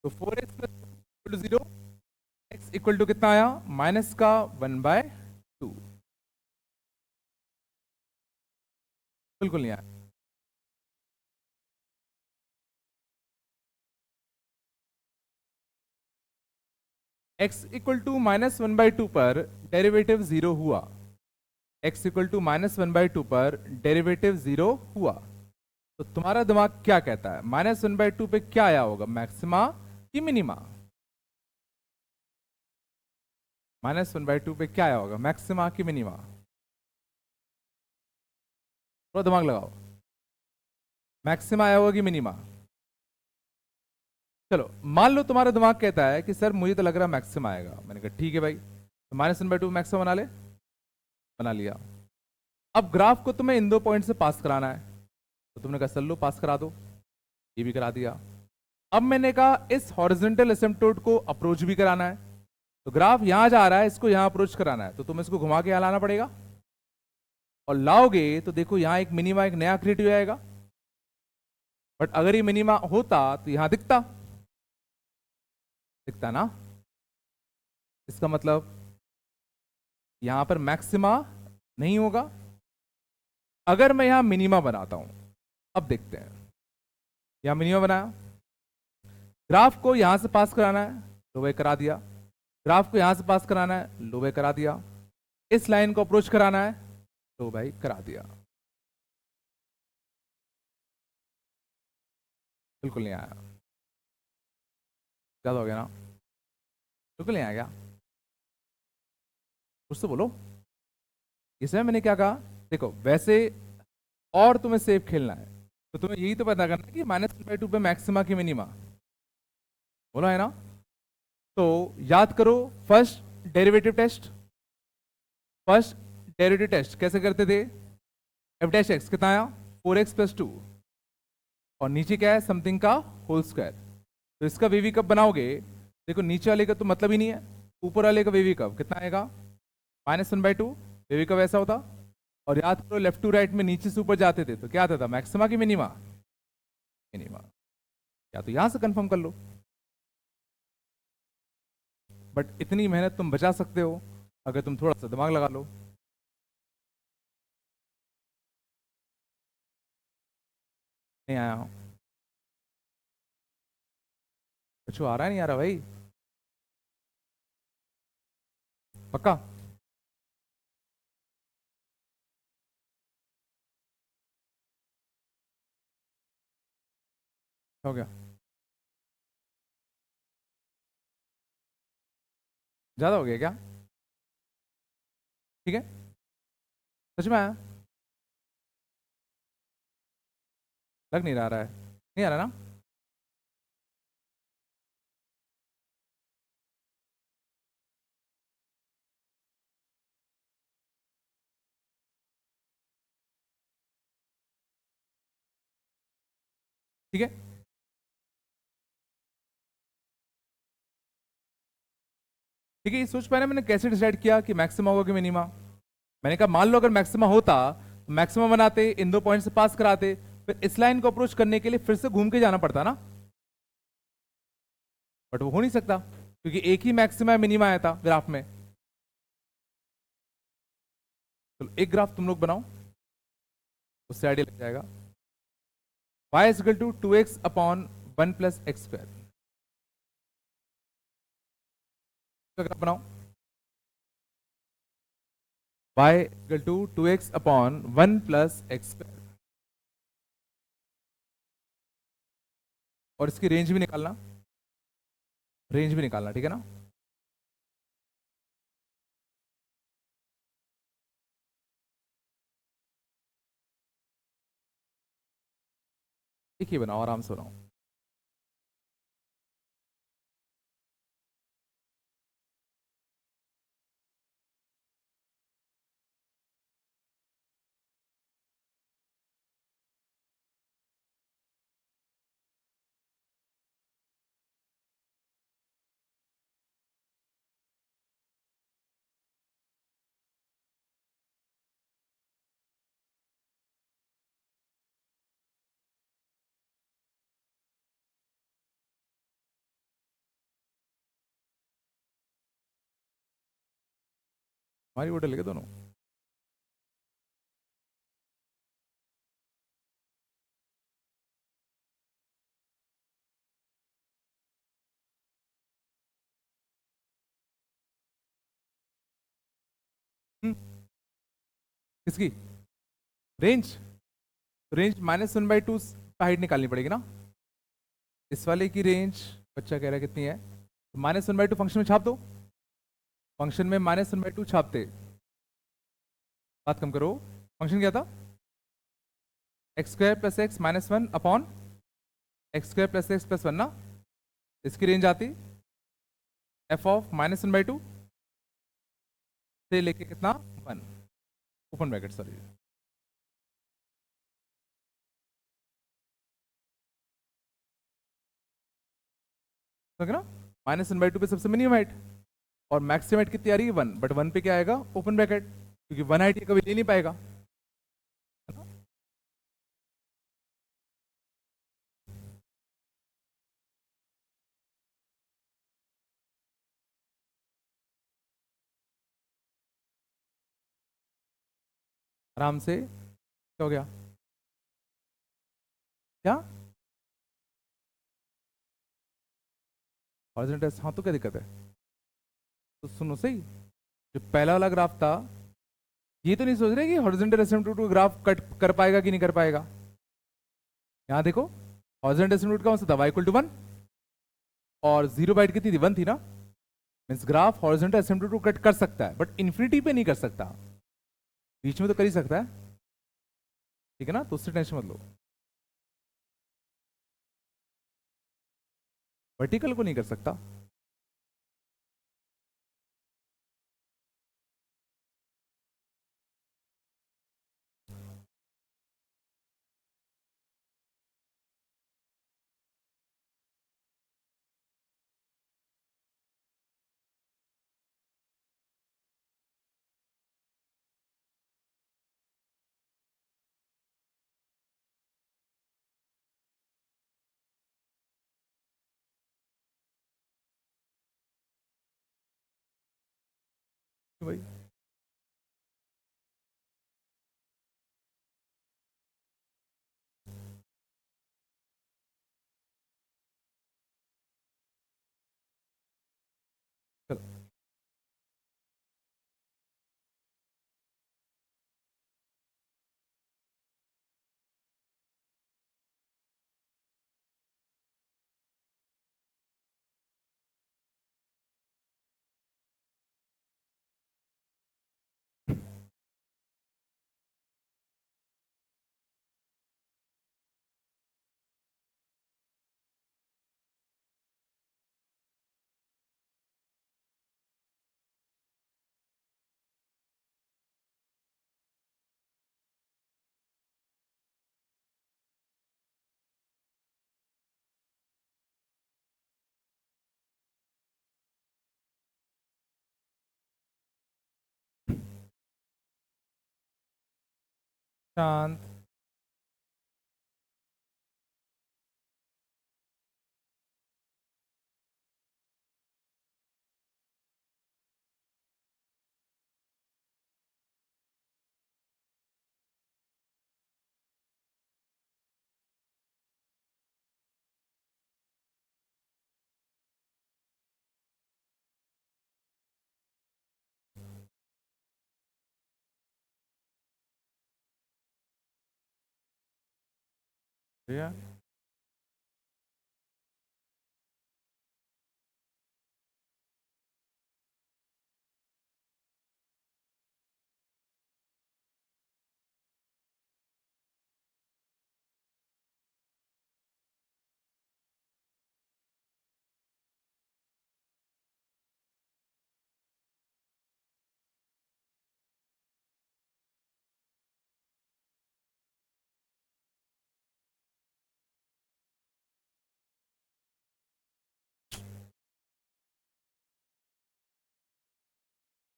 तो 4x plus equal to 0, x equal to कितना आया, माइनस का 1/2, बिल्कुल नहीं आया। x इक्वल टू माइनस 1/2 पर डेरिवेटिव 0 हुआ, x इक्वल टू माइनस 1/2 पर डेरिवेटिव 0 हुआ, तो तुम्हारा दिमाग क्या कहता है, माइनस 1/2 पे क्या आया होगा, मैक्सिमा कि मिनिमा? माइनस 1/2 पे क्या आया होगा, मैक्सिमा कि मिनिमा? थोड़ा दिमाग लगाओ, मैक्सिमा आया होगा कि मिनिमा? चलो मान लो तुम्हारा दिमाग कहता है कि सर मुझे तो लग रहा मैक्सिमा आएगा, मैंने कहा ठीक है भाई, तो माइनस 1/2 मैक्सिमा बना ले, बना लिया। अब ग्राफ को तुम्हें इन दो पॉइंट से पास कराना है, तो तुमने कहा सर लो पास करा दो, ये भी करा दिया। अब मैंने कहा इस हॉरिजॉन्टल एसिम्प्टोट को अप्रोच भी कराना है, तो ग्राफ यहां जा रहा है, इसको यहां अप्रोच कराना है, तो तुम्हें इसको घुमा के यहां लाना पड़ेगा, और लाओगे तो देखो यहां एक मिनिमा, एक नया क्रिएट हो जाएगा। बट अगर ये मिनिमा होता तो यहां दिखता ना, इसका मतलब यहां पर मैक्सिमा नहीं होगा। अगर मैं यहां मिनिमा बनाता हूं, अब देखते हैं, यहां मिनिमा बनाया, ग्राफ को यहां से पास कराना है, लो वे करा दिया, ग्राफ को यहां से पास कराना है, लो वे करा दिया, इस लाइन को अप्रोच कराना है, तो भाई करा दिया। बिल्कुल नहीं आया, ज्यादा हो गया ना, बिल्कुल नहीं आया क्या, कुछ तो बोलो। इसमें मैंने क्या कहा, देखो वैसे और तुम्हें सेफ खेलना है, तो तुम्हें यही तो पता करना है कि -1/2 पे मैक्सिमा की मिनिमा, बोला है ना। तो याद करो, first derivative test, first derivative test कैसे करते थे, एफ डैश एक्स कितना आया, 4x प्लस 2, और नीचे क्या है, समथिंग का होल स्क्वायर, तो इसका वीवी कब बनाओगे, देखो नीचे वाले का तो मतलब ही नहीं है, ऊपर वाले का वेवी कर्व कितना आएगा, -1/2। वेवी कर्व ऐसा होता, और याद करो लेफ्ट टू राइट में नीचे से ऊपर जाते थे तो क्या आता था, मैक्सिमा की मिनिमा, मिनिमा। या तो यहां से कंफर्म कर लो, बट इतनी मेहनत तुम बचा सकते हो अगर तुम थोड़ा सा दिमाग लगा लो। नहीं आया हूं, कुछ आ रहा नहीं, आ रहा भाई, पक्का। हो गया, ज्यादा हो गया क्या, ठीक है, सच में आया, लग नहीं रहा है, नहीं आ रहा ना, ठीक है। ठीक है, ये सोच पाया ना मैंने कैसे डिसाइड किया कि मैक्सिमा होगा कि मिनिमा। मैंने कहा मान लो अगर मैक्सिमा होता तो मैक्सिमा बनाते, इन दो पॉइंट से पास कराते, फिर इस लाइन को अप्रोच करने के लिए फिर से घूम के जाना पड़ता ना, बट वो हो नहीं सकता क्योंकि एक ही मैक्सिमा मिनिमा आया था ग्राफ में। चलो एक ग्राफ तुम लोग बनाओ, उससे आइडिया लग जाएगा। y is equal to 2x upon 1 plus x square का ग्राफ बनाओ। y is equal to 2x upon 1 plus x square, और इसकी रेंज भी निकालना, रेंज भी निकालना, ठीक है ना। एक ही बनाओ, आराम से बनाओ। हमारी वो डलेगा दोनों। किसकी रेंज, रेंज -1/2 हाइट निकालनी पड़ेगी ना। इस वाले की रेंज बच्चा कह रहा है कितनी है, तो -1/2 फंक्शन में छाप दो, फंक्शन में -1/2 छापते, बात कम करो। फंक्शन क्या था, x square plus x -1 upon x square plus x plus 1 ना। इसकी रेंज आती एफ ऑफ -1/2 से लेके कितना 1, ओपन ब्रैकेट सॉरी, समझ ना। -1/2 पे सबसे मिनिमम हाइट, और मैक्सिमम हाइट कितनी आ रही है 1, बट 1 पे क्या आएगा, ओपन ब्रैकेट, क्योंकि 1 हाइट ये कभी ले नहीं पाएगा, है ना? आराम से क्या हो गया, क्या हॉरिजॉन्टल, हाँ तो क्या दिक्कत है, तो सुनो सही, जो पहला वाला ग्राफ था, ये तो नहीं सोच रहे कि हॉरिजॉन्टल एसिम्पटोट को ग्राफ कट कर पाएगा कि नहीं कर पाएगा। यहां देखो हॉरिजॉन्टल एसिम्पटोट का कौन सा था, y = 1, और 0 बाइट कितनी थी, 1 थी ना। मीन्स ग्राफ हॉरिजॉन्टल एसिम्पटोट को कट कर सकता है बट इन्फिनिटी पे नहीं कर सकता, बीच में तो कर ही सकता है, ठीक है ना, तो उससे टेंशन मत लो। वर्टिकल को नहीं कर सकता। भाई चलो शांत। भैया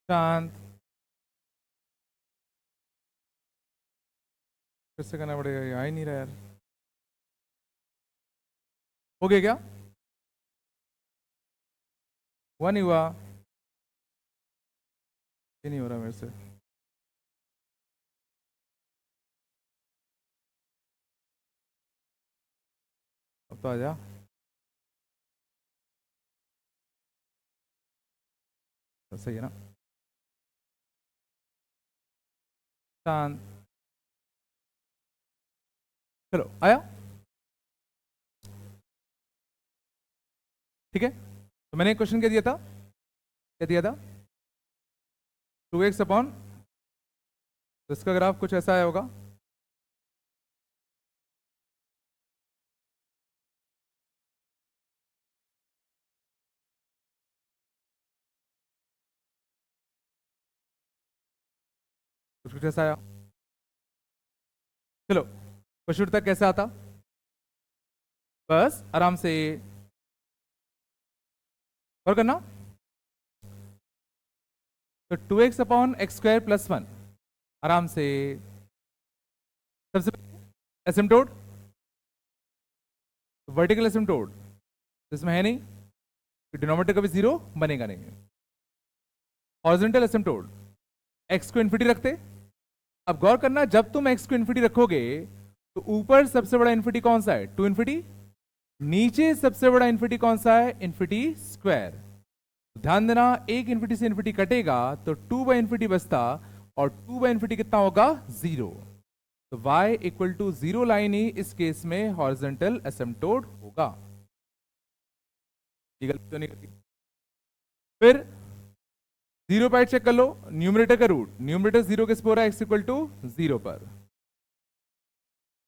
शांत। कैसे करना पड़ेगा, ये आ ही नहीं रहा यार। हो गया क्या? हुआ नहीं हुआ? ये नहीं हो रहा मेरे से। अब तो आ जा। तो सही है ना? शांत। चलो आया। ठीक है, तो मैंने एक क्वेश्चन क्या दिया था? क्या दिया था? 2x अपॉन, तो इसका ग्राफ कुछ ऐसा आया होगा। कुछ कुछ ऐसा आया। चलो क्वेश्चन तक कैसे आता, बस आराम से और करना। तो 2x upon x square plus 1, आराम से। सबसे एसिम्टोड, वर्टिकल एसिम्टोड इसमें है नहीं, डिनोमिनेटर कभी जीरो बनेगा नहीं। हॉरिजॉन्टल एसिम्टोड, एक्स को इन्फिनिटी रखते। अब गौर करना, जब तुम एक्स को इन्फिनिटी रखोगे तो ऊपर सबसे बड़ा इन्फिनिटी कौन सा है? 2 इन्फिनिटी। नीचे सबसे बड़ा इन्फिनिटी कौन सा है? Infinity square. ध्यान देना, एक इन्फिनिटी से इन्फिनिटी कटेगा तो 2 बाई इन्फिनिटी बचता, और 2 बाई इन्फिनिटी कितना होगा? 0। तो y इक्वल टू 0 लाइन ही इस केस में हॉरिजॉन्टल एसिम्प्टोड होगा। ये गलती तो नहीं करती। फिर 0 पर चेक कर लो, न्यूमरेटर का रूट, न्यूमरेटर 0 किस पर हो रहा है? x इक्वल टू 0 पर।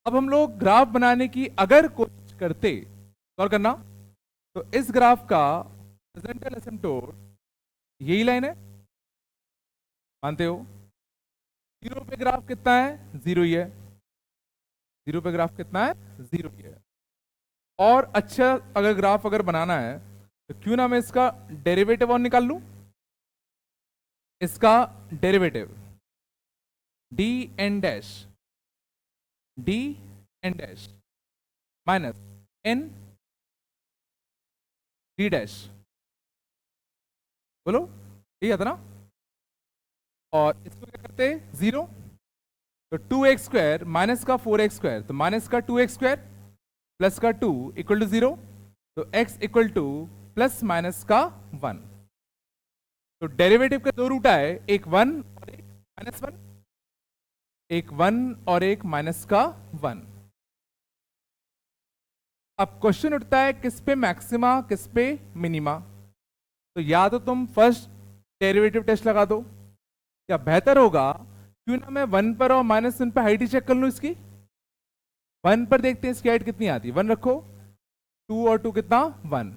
अब हम लोग ग्राफ बनाने की अगर कोशिश करते, गौर करना, तो इस ग्राफ का हॉरिजॉन्टल एसिम्प्टोड यही लाइन है, मानते हो? 0 पे ग्राफ कितना है? 0 ही है। 0 पे ग्राफ कितना है? 0 ही है। और अच्छा, अगर ग्राफ अगर बनाना है तो क्यों ना मैं इसका डेरिवेटिव और निकाल लूं। इसका derivative D N dash, D N dash minus N D dash, बोलो यही आता ना? और इसको क्या करते हैं 0, तो 2x² माइनस का 4x², तो माइनस का 2x² प्लस का 2 इक्वल टू 0, तो x equal to plus minus का 1। तो डेरिवेटिव के दो रूट आए, एक 1 और एक -1, एक 1 और एक माइनस का 1। अब क्वेश्चन उठता है किस पे मैक्सिमा किस पे मिनिमा। तो या तो तुम फर्स्ट डेरिवेटिव टेस्ट लगा दो, या बेहतर होगा क्यों ना मैं 1 पर और -1 पर हाइट ही चेक कर लूं इसकी। 1 पर देखते हैं इसकी हाइट कितनी आती है, 1 रखो, 2 और 2 कितना 1,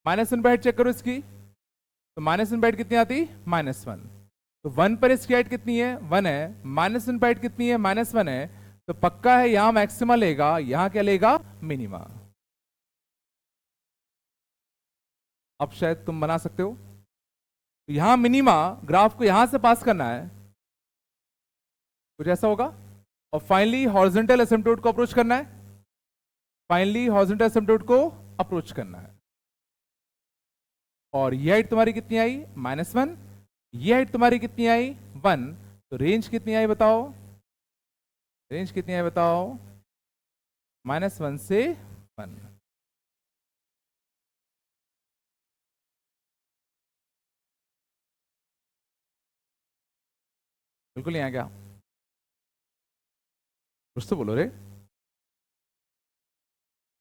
-1 पर हाइट चेक करो इसकी, तो -1 पर हाइट कितनी आती -1, तो 1 पर इसकी हाइट कितनी है 1 है, -1 पर हाइट कितनी है -1 है, तो पक्का है यहां मैक्सिमा लेगा, यहां क्या लेगा मिनिमा। अब शायद तुम बना सकते हो, तो यहां मिनिमा ग्राफ को यहां से पास करना है, कुछ ऐसा होगा, और फाइनली हॉरिजॉन्टल एसिम्पटोट को अप्रोच करना है, फाइनली हॉरिजॉन्टल एसिम्पटोट को अप्रोच करना है। और ये हाइट तुम्हारी कितनी आई -1, ये हाइट तुम्हारी कितनी आई 1, तो रेंज कितनी आई बताओ, रेंज कितनी आई बताओ, -1 से 1। बिल्कुल नहीं आ क्या, कुछ तो बोलो रे,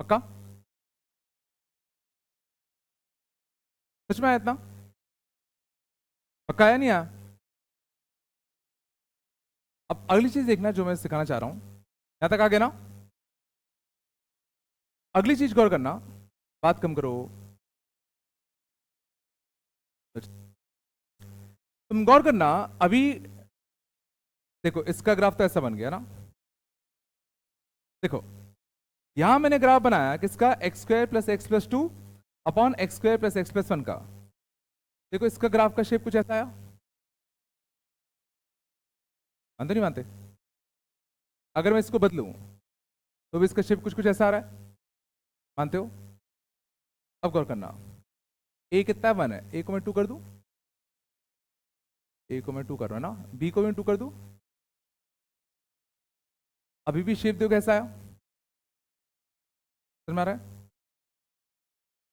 पक्का सच में आया इतना, पक्का आया नहीं आया। अब अगली चीज देखना जो मैं सिखाना चाह रहा हूं, यहां तक आ गया ना। अगली चीज गौर करना, बात कम करो, तुम गौर करना। अभी देखो इसका ग्राफ तो ऐसा बन गया ना, देखो यहां मैंने ग्राफ बनाया किसका, x² plus x plus 2 upon x² plus x plus 1 का। देखो इसका ग्राफ का शेप कुछ ऐसा आया, मानते नहीं मानते। अगर मैं इसको बदलूं तो भी इसका शेप कुछ कुछ ऐसा आ रहा है, मानते हो। अब गौर करना, a कितना 1 है, a को मैं 2 कर दूं, a को मैं 2 कर रहा हूं ना, b को मैं 2 कर दूं, अभी भी शेप देखो कैसा आया, समझ में आ रहा है।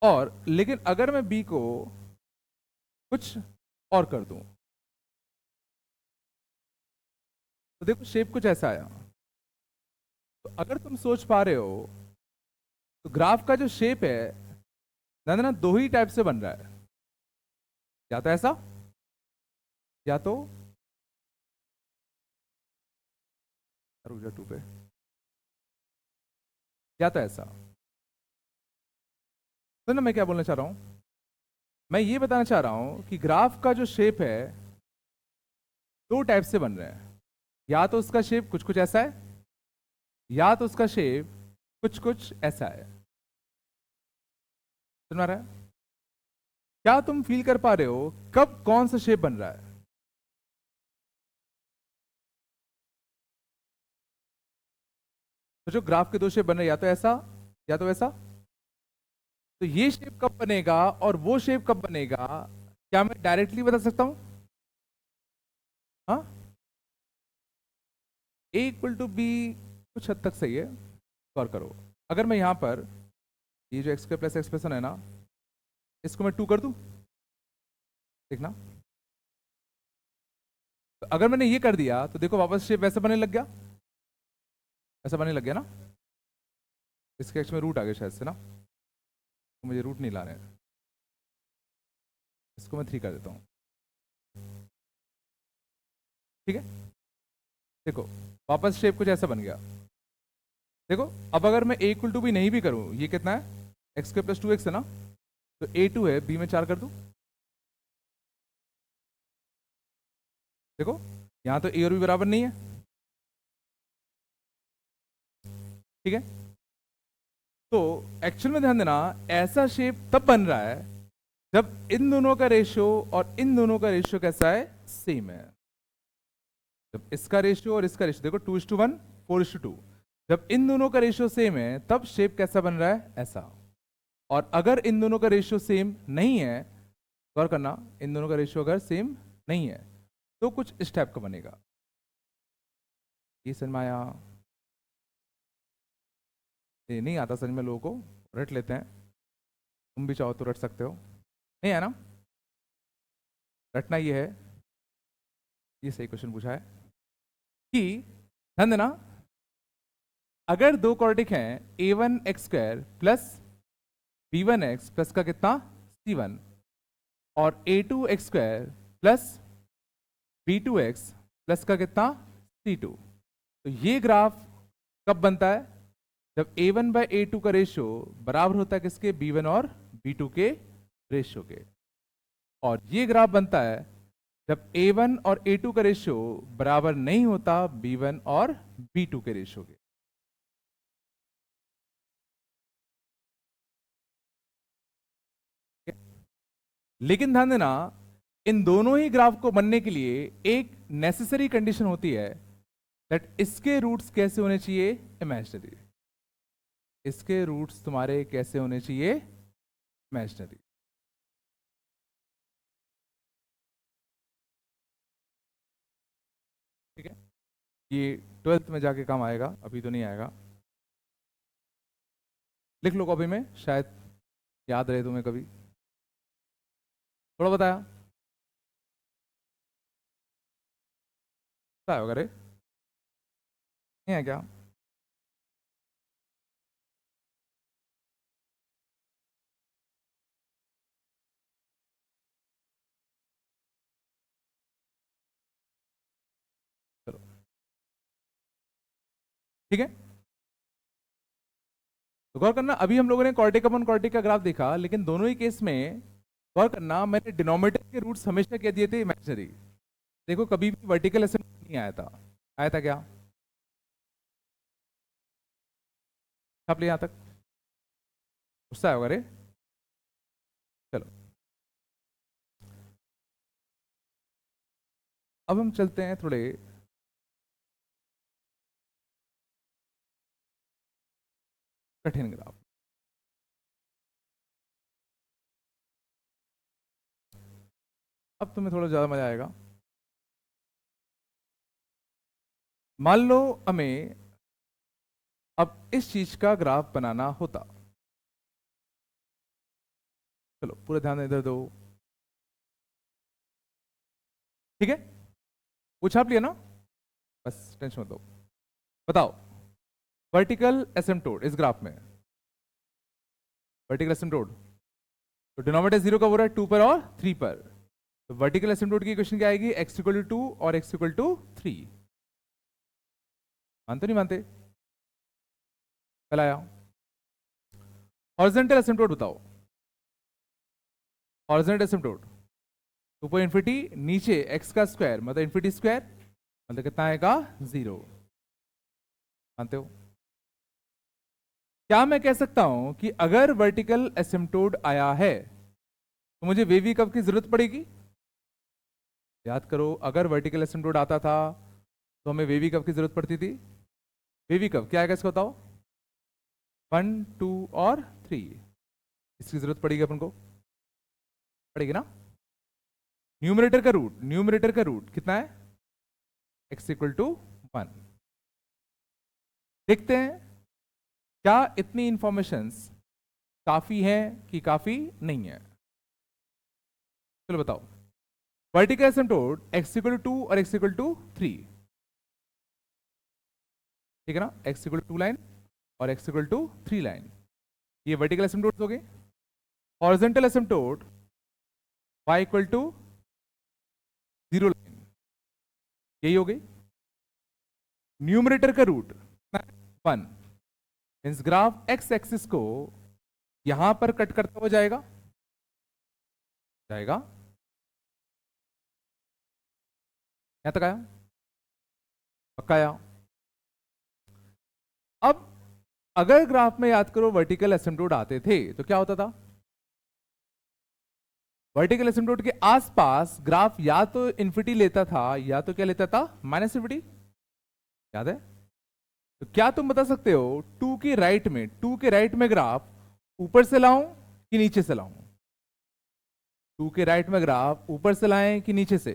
और लेकिन अगर मैं b को कुछ और कर दूं तो देखो शेप कुछ ऐसा आया। तो अगर तुम सोच पा रहे हो तो ग्राफ का जो शेप है ना दो ही टाइप से बन रहा है, या तो ऐसा, या तो 2 पे, या तो ऐसा। तो ना मैं क्या बोलना चाह रहा हूं, मैं ये बताना चाह रहा हूं कि ग्राफ का जो शेप है दो टाइप से बन रहा है, या तो उसका शेप कुछ कुछ ऐसा है, या तो उसका शेप कुछ कुछ ऐसा है। सुन रहा है, क्या तुम फील कर पा रहे हो कब कौन सा शेप बन रहा है। तो जो ग्राफ के दो शेप बन रहे हैं, या तो ऐसा या तो ऐसा, तो ये शेप कब बनेगा और वो शेप कब बनेगा, क्या मैं डायरेक्टली बता सकता हूं। हाँ, ए इक्वल टू बी कुछ हद तक सही है, गौर करो। अगर मैं यहां पर ये जो x² प्लस एक्सप्रेशन है ना, इसको मैं 2 कर दूं, देखना। तो अगर मैंने ये कर दिया तो देखो वापस शेप वैसा बनने लग गया, ऐसा बनने लग गया ना। इसके एक्स में रूट आ गया शायद से ना, तो मुझे रूट नहीं ला रहे हैं, इसको मैं 3 कर देता हूं, ठीक है। देखो वापस शेप कुछ ऐसा बन गया। देखो अब अगर मैं a इक्वल टू बी नहीं भी करूं, ये कितना है x² प्लस 2x है ना, तो a2 है, b में 4 कर दूं। देखो यहां तो a और b बराबर नहीं है, ठीक है। तो एक्चुअल में ध्यान देना, ऐसा शेप तब बन रहा है जब इन दोनों का रेशियो और इन दोनों का रेशियो कैसा है, सेम है। जब इसका रेशियो और इसका रेशियो देखो 2:1 4:2, जब इन दोनों का रेशियो सेम है तब शेप कैसा बन रहा है, ऐसा। और अगर इन दोनों का रेशियो सेम नहीं है, गौर करना, इन दोनों का रेशियो अगर सेम नहीं है तो कुछ इस टाइप का बनेगा। ये समझ में आया? ये नहीं आता समझ में लोगों को, रट लेते हैं। तुम भी चाहो तो रट सकते हो, नहीं है ना? रटना ये है। ये सही क्वेश्चन पूछा है कि ध्यान देना, अगर दो क्वाड्रेटिक हैं a1x² प्लस b1x प्लस का कितना c1 और a2x² प्लस b2x प्लस का कितना c2, तो ये ग्राफ कब बनता है? जब a1/a2 का रेशियो बराबर होता है किसके? b1 और b2 के रेशियो के। और ये ग्राफ बनता है जब a1 और a2 का रेशियो बराबर नहीं होता b1 और b2 के रेशियो के। लेकिन ध्यान देना, इन दोनों ही ग्राफ को बनने के लिए एक नेसेसरी कंडीशन होती है दैट इसके रूट्स कैसे होने चाहिए? इमेजिनरी। इसके रूट्स तुम्हारे कैसे होने चाहिए? इमेजिनरी। ठीक है, ये 12th में जाके काम आएगा, अभी तो नहीं आएगा। लिख लो कॉपी में, शायद याद रहे तुम्हें कभी। थोड़ा बताया क्या होगा रे? नहीं है क्या? चलो ठीक है, तो गौर करना, अभी हम लोगों ने क्वाड्रेटिक अपॉन क्वाड्रेटिक का ग्राफ देखा, लेकिन दोनों ही केस में गौर करना, मैंने डिनोमिनेटर के रूट्स हमेशा कह दिए थे इमेजिनरी। देखो कभी भी वर्टिकल असेंबली नहीं आया था। आया था क्या? छाप लिया यहां तक? गुस्सा होगा रे? चलो अब हम चलते हैं थोड़े कठिन ग्राफ। अब तुम्हें थोड़ा ज्यादा मजा आएगा। मान लो हमें अब इस चीज का ग्राफ बनाना होता। चलो पूरा ध्यान इधर दो। ठीक है, वो छाप लिया ना? बस टेंशन मत लो। बताओ, वर्टिकल एसिम्पटोट इस ग्राफ में, वर्टिकल एसिम्पटोट, तो डिनोमिनेटर 0 का हो रहा है 2 पर और 3 पर, तो वर्टिकल एसिम्पटोट की इक्वेशन क्या आएगी? x इक्वल टू 2 और x इक्वल टू 3। मानते नहीं मानते? कल आया। हॉरिजॉन्टल एसिम्पटोट बताओ, हॉरिजॉन्टल एसिम्पटोट ऊपर इन्फिनिटी, नीचे x का स्क्वायर मतलब इन्फिनिटी स्क्वायर, मतलब कितना आएगा? 0। मानते हो? क्या मैं कह सकता हूं कि अगर वर्टिकल एसिम्पटोट आया है तो मुझे वेवी कर्व की जरूरत पड़ेगी? याद करो, अगर वर्टिकल एसिम्पटोट आता था तो हमें वेवी कर्व की जरूरत पड़ती थी। वेवी कर्व क्या आएगा इसको बताओ? 1 2 और 3, इसकी जरूरत पड़ेगी अपन को, पड़ेगी ना? न्यूमरेटर का रूट, न्यूमरेटर का रूट कितना है? x equal to 1। देखते हैं क्या इतनी इंफॉर्मेशंस काफी है कि काफी नहीं है। चलो बताओ, वर्टिकल एसिम्पटोट x इक्वल टू 2 और x इक्वल टू 3, ठीक है ना? x इक्वल टू 2 लाइन और x इक्वल टू 3 लाइन, ये वर्टिकल एसिम्पटोट हो गए। Horizontal asymptote y equal to 0 line, यही हो गई। न्यूमरेटर का रूट 1, इस ग्राफ x एक्सिस को यहां पर कट करता हुआ जाएगा, जाएगा यहां तक आया, पक्का आया। अब अगर ग्राफ में याद करो वर्टिकल एसिम्पटोट आते थे तो क्या होता था? वर्टिकल एसिम्पटोट के आसपास ग्राफ या तो इन्फिनिटी लेता था या तो क्या लेता था? Minus infinity. याद है? तो क्या तुम बता सकते हो 2 के राइट में, 2 के राइट में ग्राफ ऊपर से लाऊं कि नीचे से लाऊं? 2 के राइट में ग्राफ ऊपर से लाएं कि नीचे से?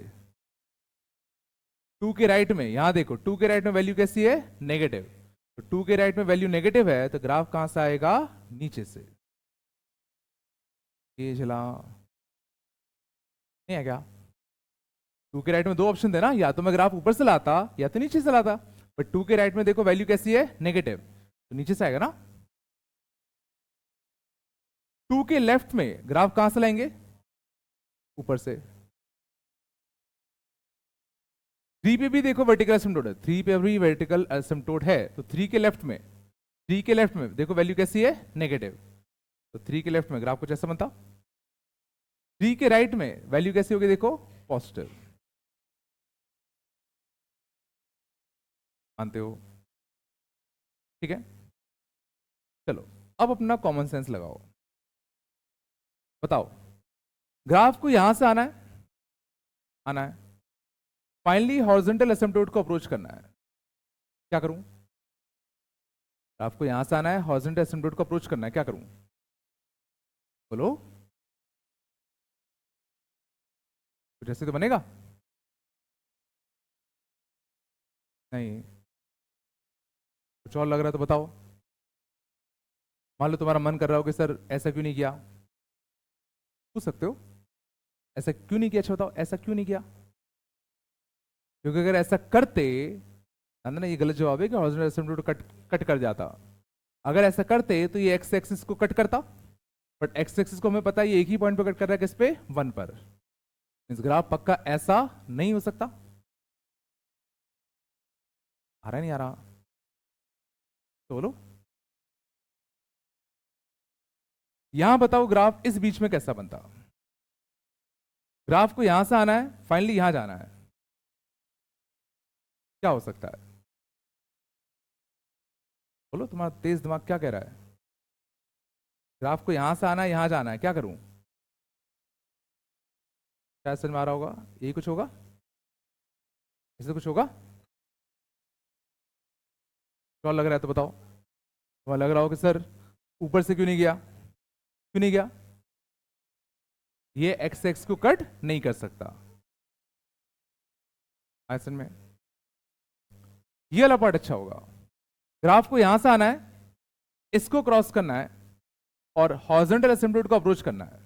2 के राइट में, यहां देखो 2 के राइट में वैल्यू कैसी है, नेगेटिव। तो 2 के राइट में वैल्यू नेगेटिव है तो ग्राफ कहां से आएगा, नीचे से। ये चला नहीं है क्या? 2 के राइट में दो ऑप्शन थे ना, या तो मैं ग्राफ ऊपर से लाता या तो नीचे से लाता, बट 2 के राइट में देखो वैल्यू कैसी है, नेगेटिव, तो नीचे से आएगा ना। 2 के लेफ्ट में ग्राफ कहां से लाएंगे, ऊपर से। 3 पे भी देखो वर्टिकल एसिम्पटोट है, 3 पे भी वर्टिकल एसिम्पटोट है, तो 3 के लेफ्ट में, 3 के लेफ्ट में देखो वैल्यू कैसी है, नेगेटिव, तो 3 के लेफ्ट में ग्राफ कुछ ऐसा बनता। 3 के राइट में वैल्यू कैसी होगी, देखो पॉजिटिव। मानते हो? ठीक है, चलो अब अपना कॉमन सेंस लगाओ, बताओ ग्राफ को यहां से आना है, आना है, फाइनली हॉरिजॉन्टल एसिम्पटोट को अप्रोच करना है, क्या करूं? ग्राफ को यहां से आना है, हॉरिजॉन्टल एसिम्पटोट को अप्रोच करना है, क्या करूं? बोलो, कुछ ऐसे तो बनेगा नहीं, कुछ और लग रहा है तो बताओ। मान लो तुम्हारा मन कर रहा हो कि सर ऐसा क्यों नहीं किया, पूछ सकते हो, ऐसा क्यों नहीं किया, अच्छा बताओ ऐसा क्यों नहीं किया। क्योंकि अगर ऐसा करते, ना ये गलत जवाब है कि हॉरिजॉन्टल एसिम्पटोट कट कट कर जाता। अगर ऐसा करते तो ये एक्स एक्सिस को कट करता, बट एक्स एक्सिस को हमें पता है ये एक ही पॉइंट पे कट कर रहा है, किस पे, 1 पर। इस ग्राफ पक्का ऐसा नहीं हो सकता। आ रहा नहीं आ रहा, तो बोलो। यहां बताओ ग्राफ इस बीच में कैसा बनता। ग्राफ को यहां से आना है, फाइनली यहां जाना है, क्या हो सकता है? बोलो, तुम्हारा तेज दिमाग क्या कह रहा है? ग्राफ को यहां से आना है, यहां जाना है, क्या करूं? क्या समझ में आ रहा होगा, यही कुछ होगा, इससे कुछ होगा, क्या लग रहा है तो बताओ। तो लग रहा हो कि सर ऊपर से क्यों नहीं गया, क्यों नहीं गया, ये एक्स एक्स को कट नहीं कर सकता। आसन में ये वाला पार्ट अच्छा होगा। ग्राफ को यहां से आना है, इसको क्रॉस करना है और हॉरिजॉन्टल एसिम्पटोट को अप्रोच करना है।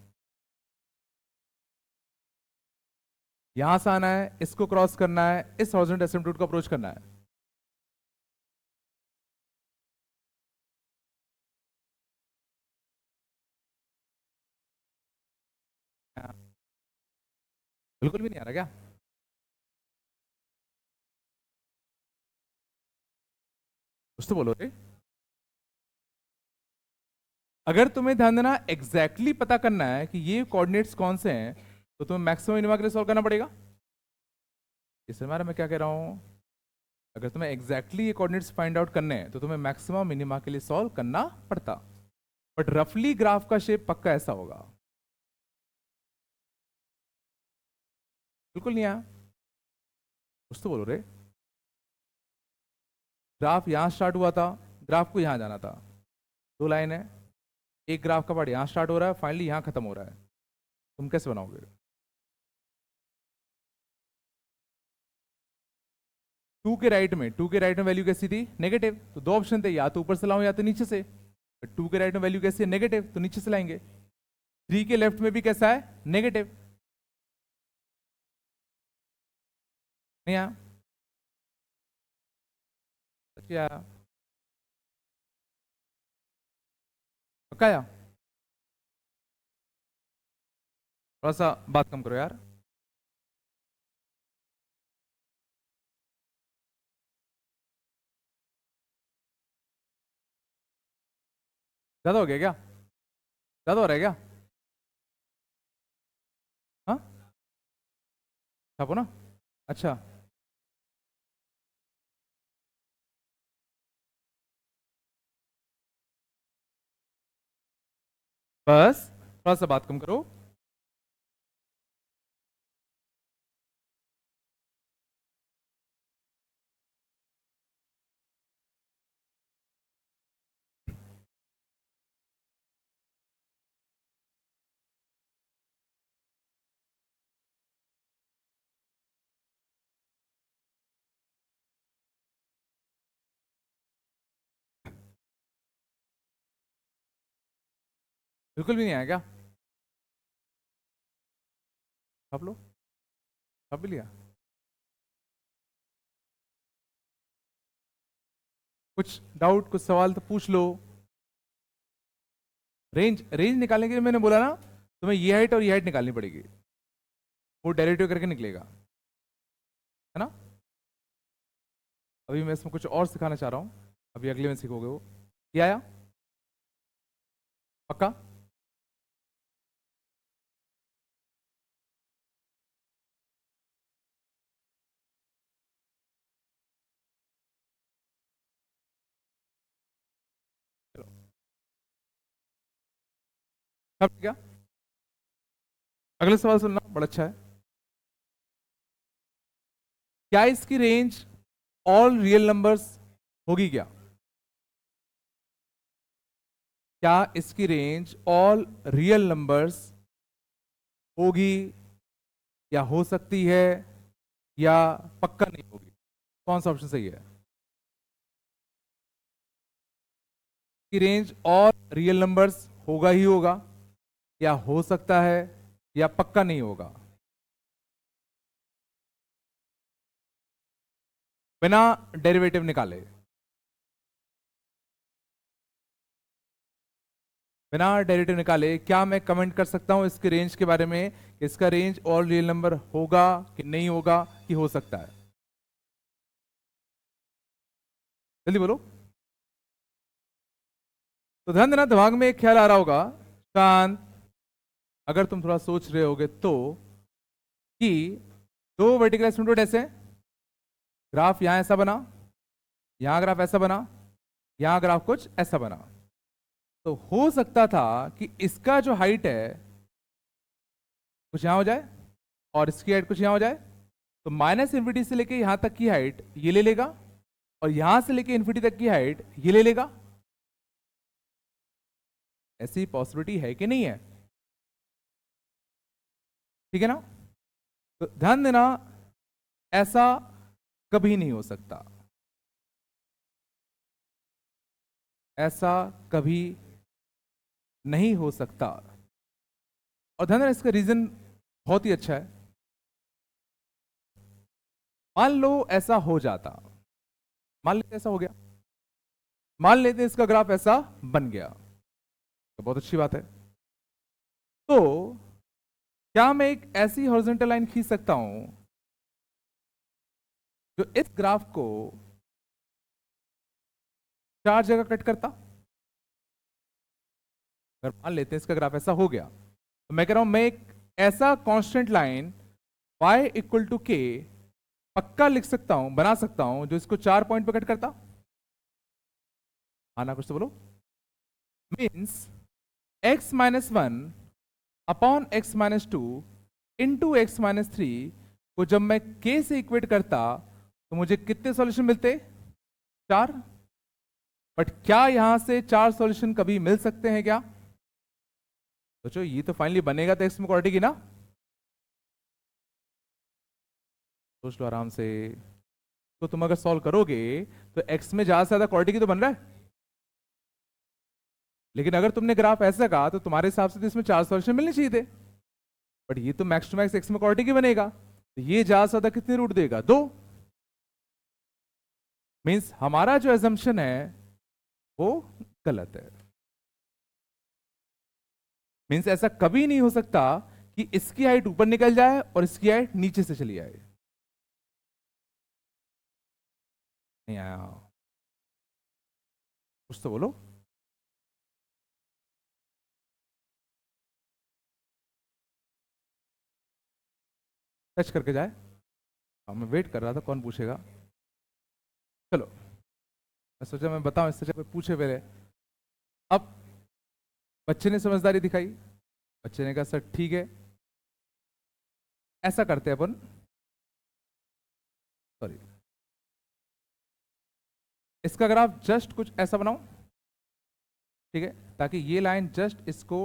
यहां से आना है, इसको क्रॉस करना है, इस हॉरिजॉन्टल एसिम्पटोट को अप्रोच करना है। बिल्कुल भी नहीं आ रहा क्या? कुछ तो बोलो रे। अगर तुम्हें ध्यान देना एग्जैक्टली पता करना है कि ये कोऑर्डिनेट्स कौन से हैं, तो तुम्हें मैक्सिमम मिनिमा के लिए सॉल्व करना पड़ेगा। इससे हमारा मैं क्या कह रहा हूं, अगर तुम्हें एग्जैक्टली ये कोऑर्डिनेट्स फाइंड आउट करने हैं तो तुम्हें मैक्सिमम मिनिमा के लिए सॉल्व करना पड़ता, बट रफली ग्राफ का शेप पक्का ऐसा होगा। बिल्कुल नहीं आया, कुछ तो बोलो रे। ग्राफ यहां स्टार्ट हुआ था, ग्राफ को यहां जाना था, दो लाइन है, एक ग्राफ का पार्ट यहां स्टार्ट हो रहा है, फाइनली यहां खत्म हो रहा है, तुम कैसे बनाओगे? 2 के राइट में वैल्यू कैसी थी, नेगेटिव, तो दो ऑप्शन थे, या तो ऊपर से लाऊं या तो नीचे से। 2 के राइट में वैल्यू कैसी है, नेगेटिव, तो नीचे से लाएंगे। 3 के लेफ्ट में भी कैसा है, नेगेटिव, नहीं आया, क्या पक्का आया? थोड़ा सा बात कम करो यार। ज्यादा हो गया क्या, ज्यादा हो रहा है क्या? हाँ, छापो ना, अच्छा। बस थोड़ा सा बात कम करो। बिल्कुल भी नहीं आया क्या? आप लो, आप भी लिया। कुछ डाउट, कुछ सवाल तो पूछ लो। रेंज रेंज निकालने के लिए मैंने बोला ना, तुम्हें ये हाइट और ये हाइट निकालनी पड़ेगी, वो डेरिवेटिव करके निकलेगा, है ना। अभी मैं इसमें कुछ और सिखाना चाह रहा हूं, अभी अगले में सीखोगे वो। क्या आया? पक्का? चलो, सब ठीक है। अगले सवाल सुनना, बड़ा अच्छा है। क्या इसकी रेंज ऑल रियल नंबर्स होगी क्या? क्या इसकी रेंज ऑल रियल नंबर्स होगी, या हो सकती है, या पक्का नहीं होगी? कौन सा ऑप्शन सही है? की रेंज ऑल रियल नंबर्स होगा ही होगा, या हो सकता है, या पक्का नहीं होगा? बिना डेरिवेटिव निकाले, बिना डेरिवेटिव निकाले क्या मैं कमेंट कर सकता हूं इसके रेंज के बारे में, कि इसका रेंज ऑल रियल नंबर होगा कि नहीं होगा, कि हो सकता है? जल्दी बोलो। तो ध्यान देना, दिमाग में एक ख्याल आ रहा होगा, शांत, अगर तुम थोड़ा सोच रहे होगे तो, कि दो वर्टिकल एसिम्प्टोट ऐसे हैं, ग्राफ यहां ऐसा बना, यहां ग्राफ ऐसा बना, यहां ग्राफ कुछ ऐसा बना, तो हो सकता था कि इसका जो हाइट है कुछ यहां हो जाए, और इसकी हाइट कुछ यहां हो जाए, तो माइनस इन्फिनिटी से लेके यहां तक की हाइट ये ले लेगा, और यहां से लेके इन्फिनिटी तक की हाइट ये ले लेगा। ऐसी पॉसिबिलिटी है कि नहीं है? ठीक है ना। तो ध्यान देना, ऐसा कभी नहीं हो सकता, ऐसा कभी नहीं हो सकता। और ध्यान देना, इसका रीजन बहुत ही अच्छा है। मान लो ऐसा हो जाता, मान लेते ऐसा हो गया, मान लेते इसका ग्राफ ऐसा बन गया, तो बहुत अच्छी बात है। तो क्या मैं एक ऐसी हॉरिजॉन्टल लाइन खींच सकता हूं जो इस ग्राफ को चार जगह कट करता? अगर मान लेते हैं इसका ग्राफ ऐसा हो गया, तो मैं कह रहा हूं मैं एक ऐसा constant line y equal to के पक्का लिख सकता हूं, बना सकता हूं, जो इसको 4 पॉइंट पे कट करता। आना कुछ तो बोलो। Means x minus one upon x minus two into x minus three को जब मैं k से इक्वेट करता, तो मुझे कितने सॉल्यूशन मिलते? 4। बट क्या यहां से 4 सॉल्यूशन कभी मिल सकते हैं क्या? सोचो, ये तो फाइनली बनेगा तो एक्स में क्वाड्रेटिक ही ना। सोच लो आराम से। तो तुम अगर सॉल्व करोगे तो एक्स में ज्यादा से ज्यादा क्वाड्रेटिक ही तो बन रहा है। लेकिन अगर तुमने ग्राफ ऐसा कहा, तो तुम्हारे हिसाब से तो इसमें 4 सॉल्यूशन मिलने चाहिए थे, बट ये तो मैक्स टू मैक्स एक्स में क्वाड्रेटिक ही बनेगा, तो ये ज्यादा से ज्यादा कितने रूट देगा? 2। मीन्स हमारा जो एजम्पशन है वो गलत है। मीन्स ऐसा कभी नहीं हो सकता कि इसकी हाइट ऊपर निकल जाए और इसकी हाइट नीचे से चली आए। नहीं आया? कुछ तो बोलो। टच करके जाए। मैं वेट कर रहा था कौन पूछेगा। चलो, मैं सोचा मैं बताऊं, इससे कोई पूछे पहले। अब बच्चे ने समझदारी दिखाई, बच्चे ने कहा सर ठीक है, ऐसा करते हैं अपन, सॉरी, इसका ग्राफ जस्ट कुछ ऐसा बनाऊं, ठीक है, ताकि ये लाइन जस्ट इसको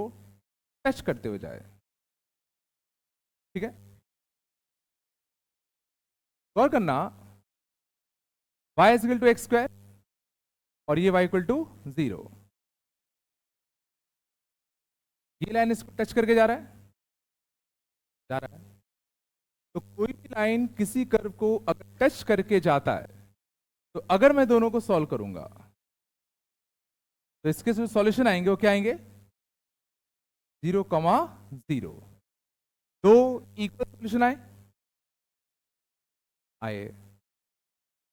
टच करते हुए जाए। ठीक है, गौर करना, y is equal to x square और ये y इक्वल टू 0। ये लाइन इसको टच करके जा रहा है, जा रहा है। तो कोई भी लाइन किसी कर्व को अगर टच करके जाता है, तो अगर मैं दोनों को सॉल्व करूंगा तो इसके जो सॉल्यूशन आएंगे वो क्या आएंगे, 0,0। दो इक्वल सॉल्यूशन आए।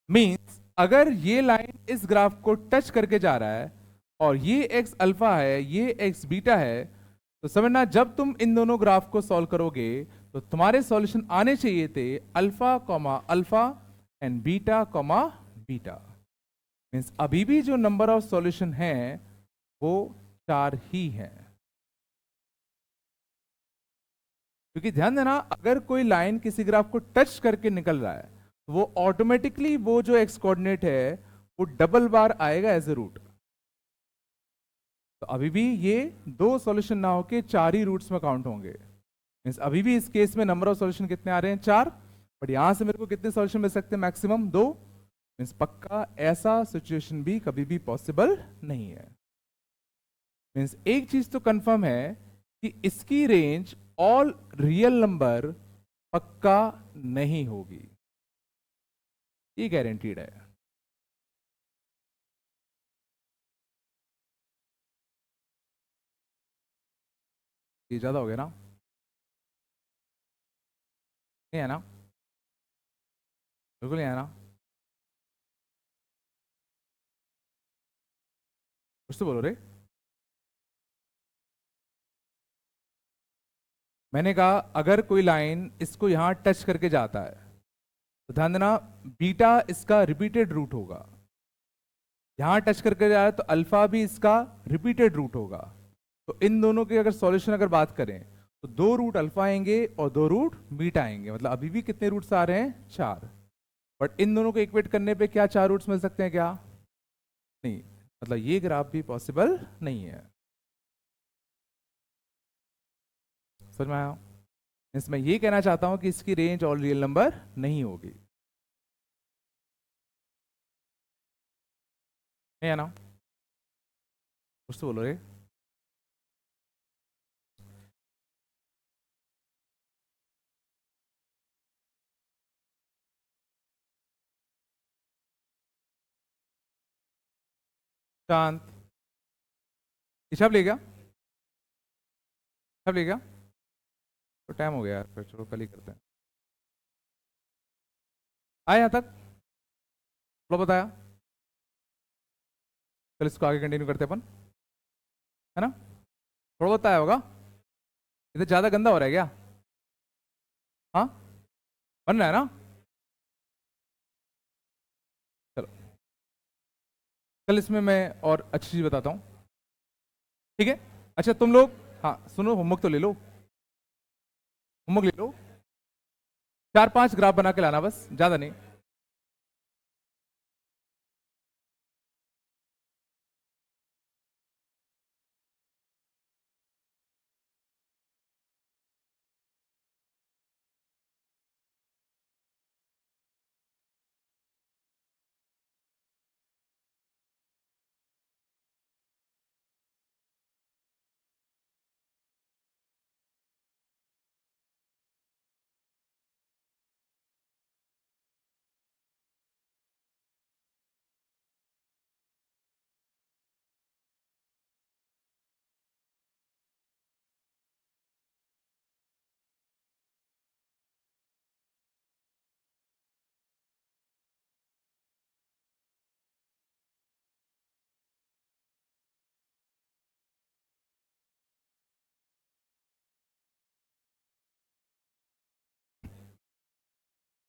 मींस अगर ये लाइन इस ग्राफ को टच करके जा रहा है और ये एक्स अल्फा है, ये एक्स बीटा है, तो समझना जब तुम इन दोनों ग्राफ को सॉल्व करोगे तो तुम्हारे सॉल्यूशन आने चाहिए थे alpha comma alpha and beta comma beta. Means अभी भी जो नंबर ऑफ सॉल्यूशन है वो 4 ही है। क्योंकि ध्यान देना, अगर कोई लाइन किसी ग्राफ को टच करके निकल रहा है तो वो ऑटोमेटिकली वो जो एक्स कोऑर्डिनेट है वो डबल बार आएगा एज ए रूट। तो अभी भी ये 2 सॉल्यूशन ना होके 4 ही रूट्स में काउंट होंगे। मींस अभी भी इस केस में नंबर ऑफ सॉल्यूशन कितने आ रहे हैं, 4। बट यहां से मेरे को कितने सॉल्यूशन मिल सकते हैं, मैक्सिमम 2। मींस पक्का ऐसा सिचुएशन भी कभी भी पॉसिबल नहीं है। मींस एक चीज तो कंफर्म है कि इसकी रेंज ऑल रियल नंबर पक्का नहीं होगी, ये गारंटीड है। ये ज्यादा हो गया ना, नहीं है ना, बिल्कुल नहीं है ना, कुछ तो बोलो रे। मैंने कहा अगर कोई लाइन इसको यहां टच करके जाता है तो ध्यान देना बीटा इसका रिपीटेड रूट होगा। यहां टच करके जा रहा है तो अल्फा भी इसका रिपीटेड रूट होगा। तो इन दोनों के अगर सॉल्यूशन अगर बात करें तो 2 रूट अल्फा आएंगे और 2 रूट बीटा आएंगे। मतलब अभी भी कितने रूट्स आ रहे हैं, 4। बट इन दोनों को इक्वेट करने पे क्या 4 रूट्स मिल सकते हैं क्या, नहीं। मतलब ये ग्राफ भी पॉसिबल नहीं है। समझ में आया? इसमें ये कहना चाहता हूं कि इसकी रेंज ऑल रियल नंबर नहीं होगी, नहीं है ना, कुछ तो बोलो रे। शांत, हिसाब ले गया, हिसाब ले गया, तो टाइम हो गया यार, फिर चलो कल ही करते हैं। आया यहाँ तक, थोड़ा बताया, चल इसको आगे कंटिन्यू करते हैं अपन, है ना। थोड़ा बताया होगा, इधर ज्यादा गंदा हो रहा है क्या, हाँ बन रहा है ना। चलो कल इसमें मैं और अच्छी चीज बताता हूँ, ठीक है। अच्छा तुम लोग, हाँ सुनो, होमवर्क तो ले लो, होमवर्क ले लो, 4-5 ग्राफ बना के लाना बस, ज्यादा नहीं।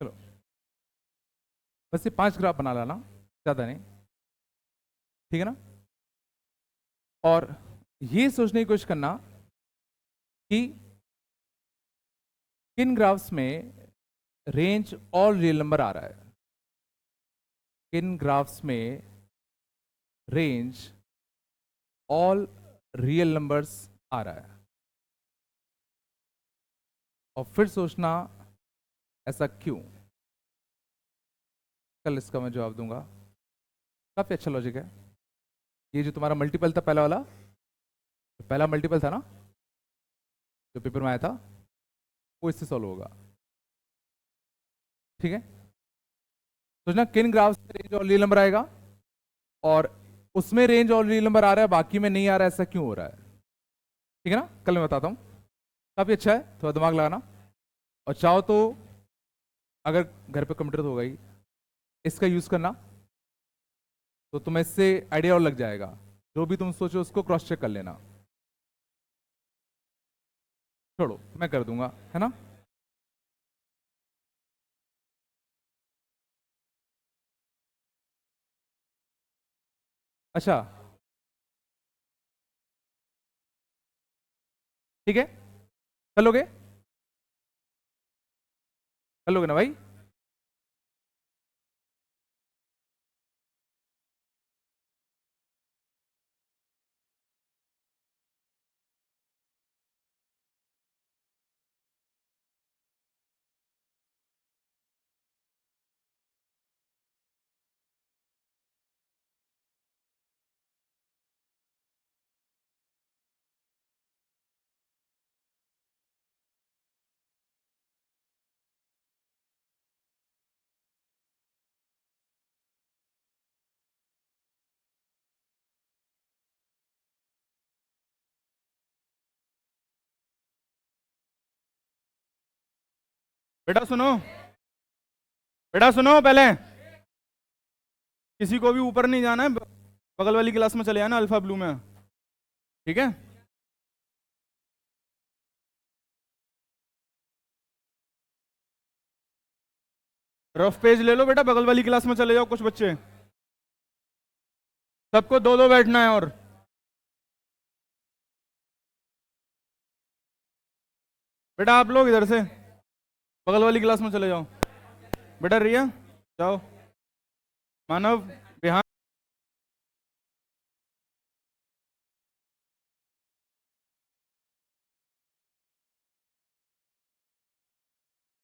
चलो बस ये 5 ग्राफ बना लाना, ज्यादा नहीं, ठीक है ना। और ये सोचने की कोशिश करना कि किन ग्राफ्स में रेंज ऑल रियल नंबर आ रहा है, किन ग्राफ्स में रेंज ऑल रियल नंबर्स आ रहा है। और फिर सोचना ऐसा क्यों, कल इसका मैं जवाब दूंगा। काफी अच्छा लॉजिक है। ये जो तुम्हारा मल्टीपल था पहला वाला, पहला मल्टीपल था ना, जो पेपर में आया था वो इससे सॉल्व होगा। ठीक है, सोचना किन ग्राफ्स में रेंज और रियल नंबर आएगा, और उसमें रेंज और रियल नंबर आ रहा है बाकी में नहीं आ रहा है, ऐसा क्यों हो रहा है। ठीक है ना, कल मैं बताता हूं। काफी अच्छा है, थोड़ा दिमाग लगाना, और चाहो तो अगर घर पे कंप्यूटर तो होगा ही, इसका यूज करना, तो तुम्हें इससे आइडिया और लग जाएगा। जो भी तुम सोचो उसको क्रॉस चेक कर लेना। छोड़ो, मैं कर दूंगा, है ना। अच्छा, ठीक है, कर लोगे, कर लोगे ना भाई। बेटा सुनो, बेटा सुनो, पहले किसी को भी ऊपर नहीं जाना है, बगल वाली क्लास में चले आना, अल्फा ब्लू में। ठीक है, रफ पेज ले लो बेटा, बगल वाली क्लास में चले जाओ कुछ बच्चे, सबको दो दो बैठना है। और बेटा आप लोग इधर से बगल वाली क्लास में चले जाओ। बेटा रिया जाओ, मानव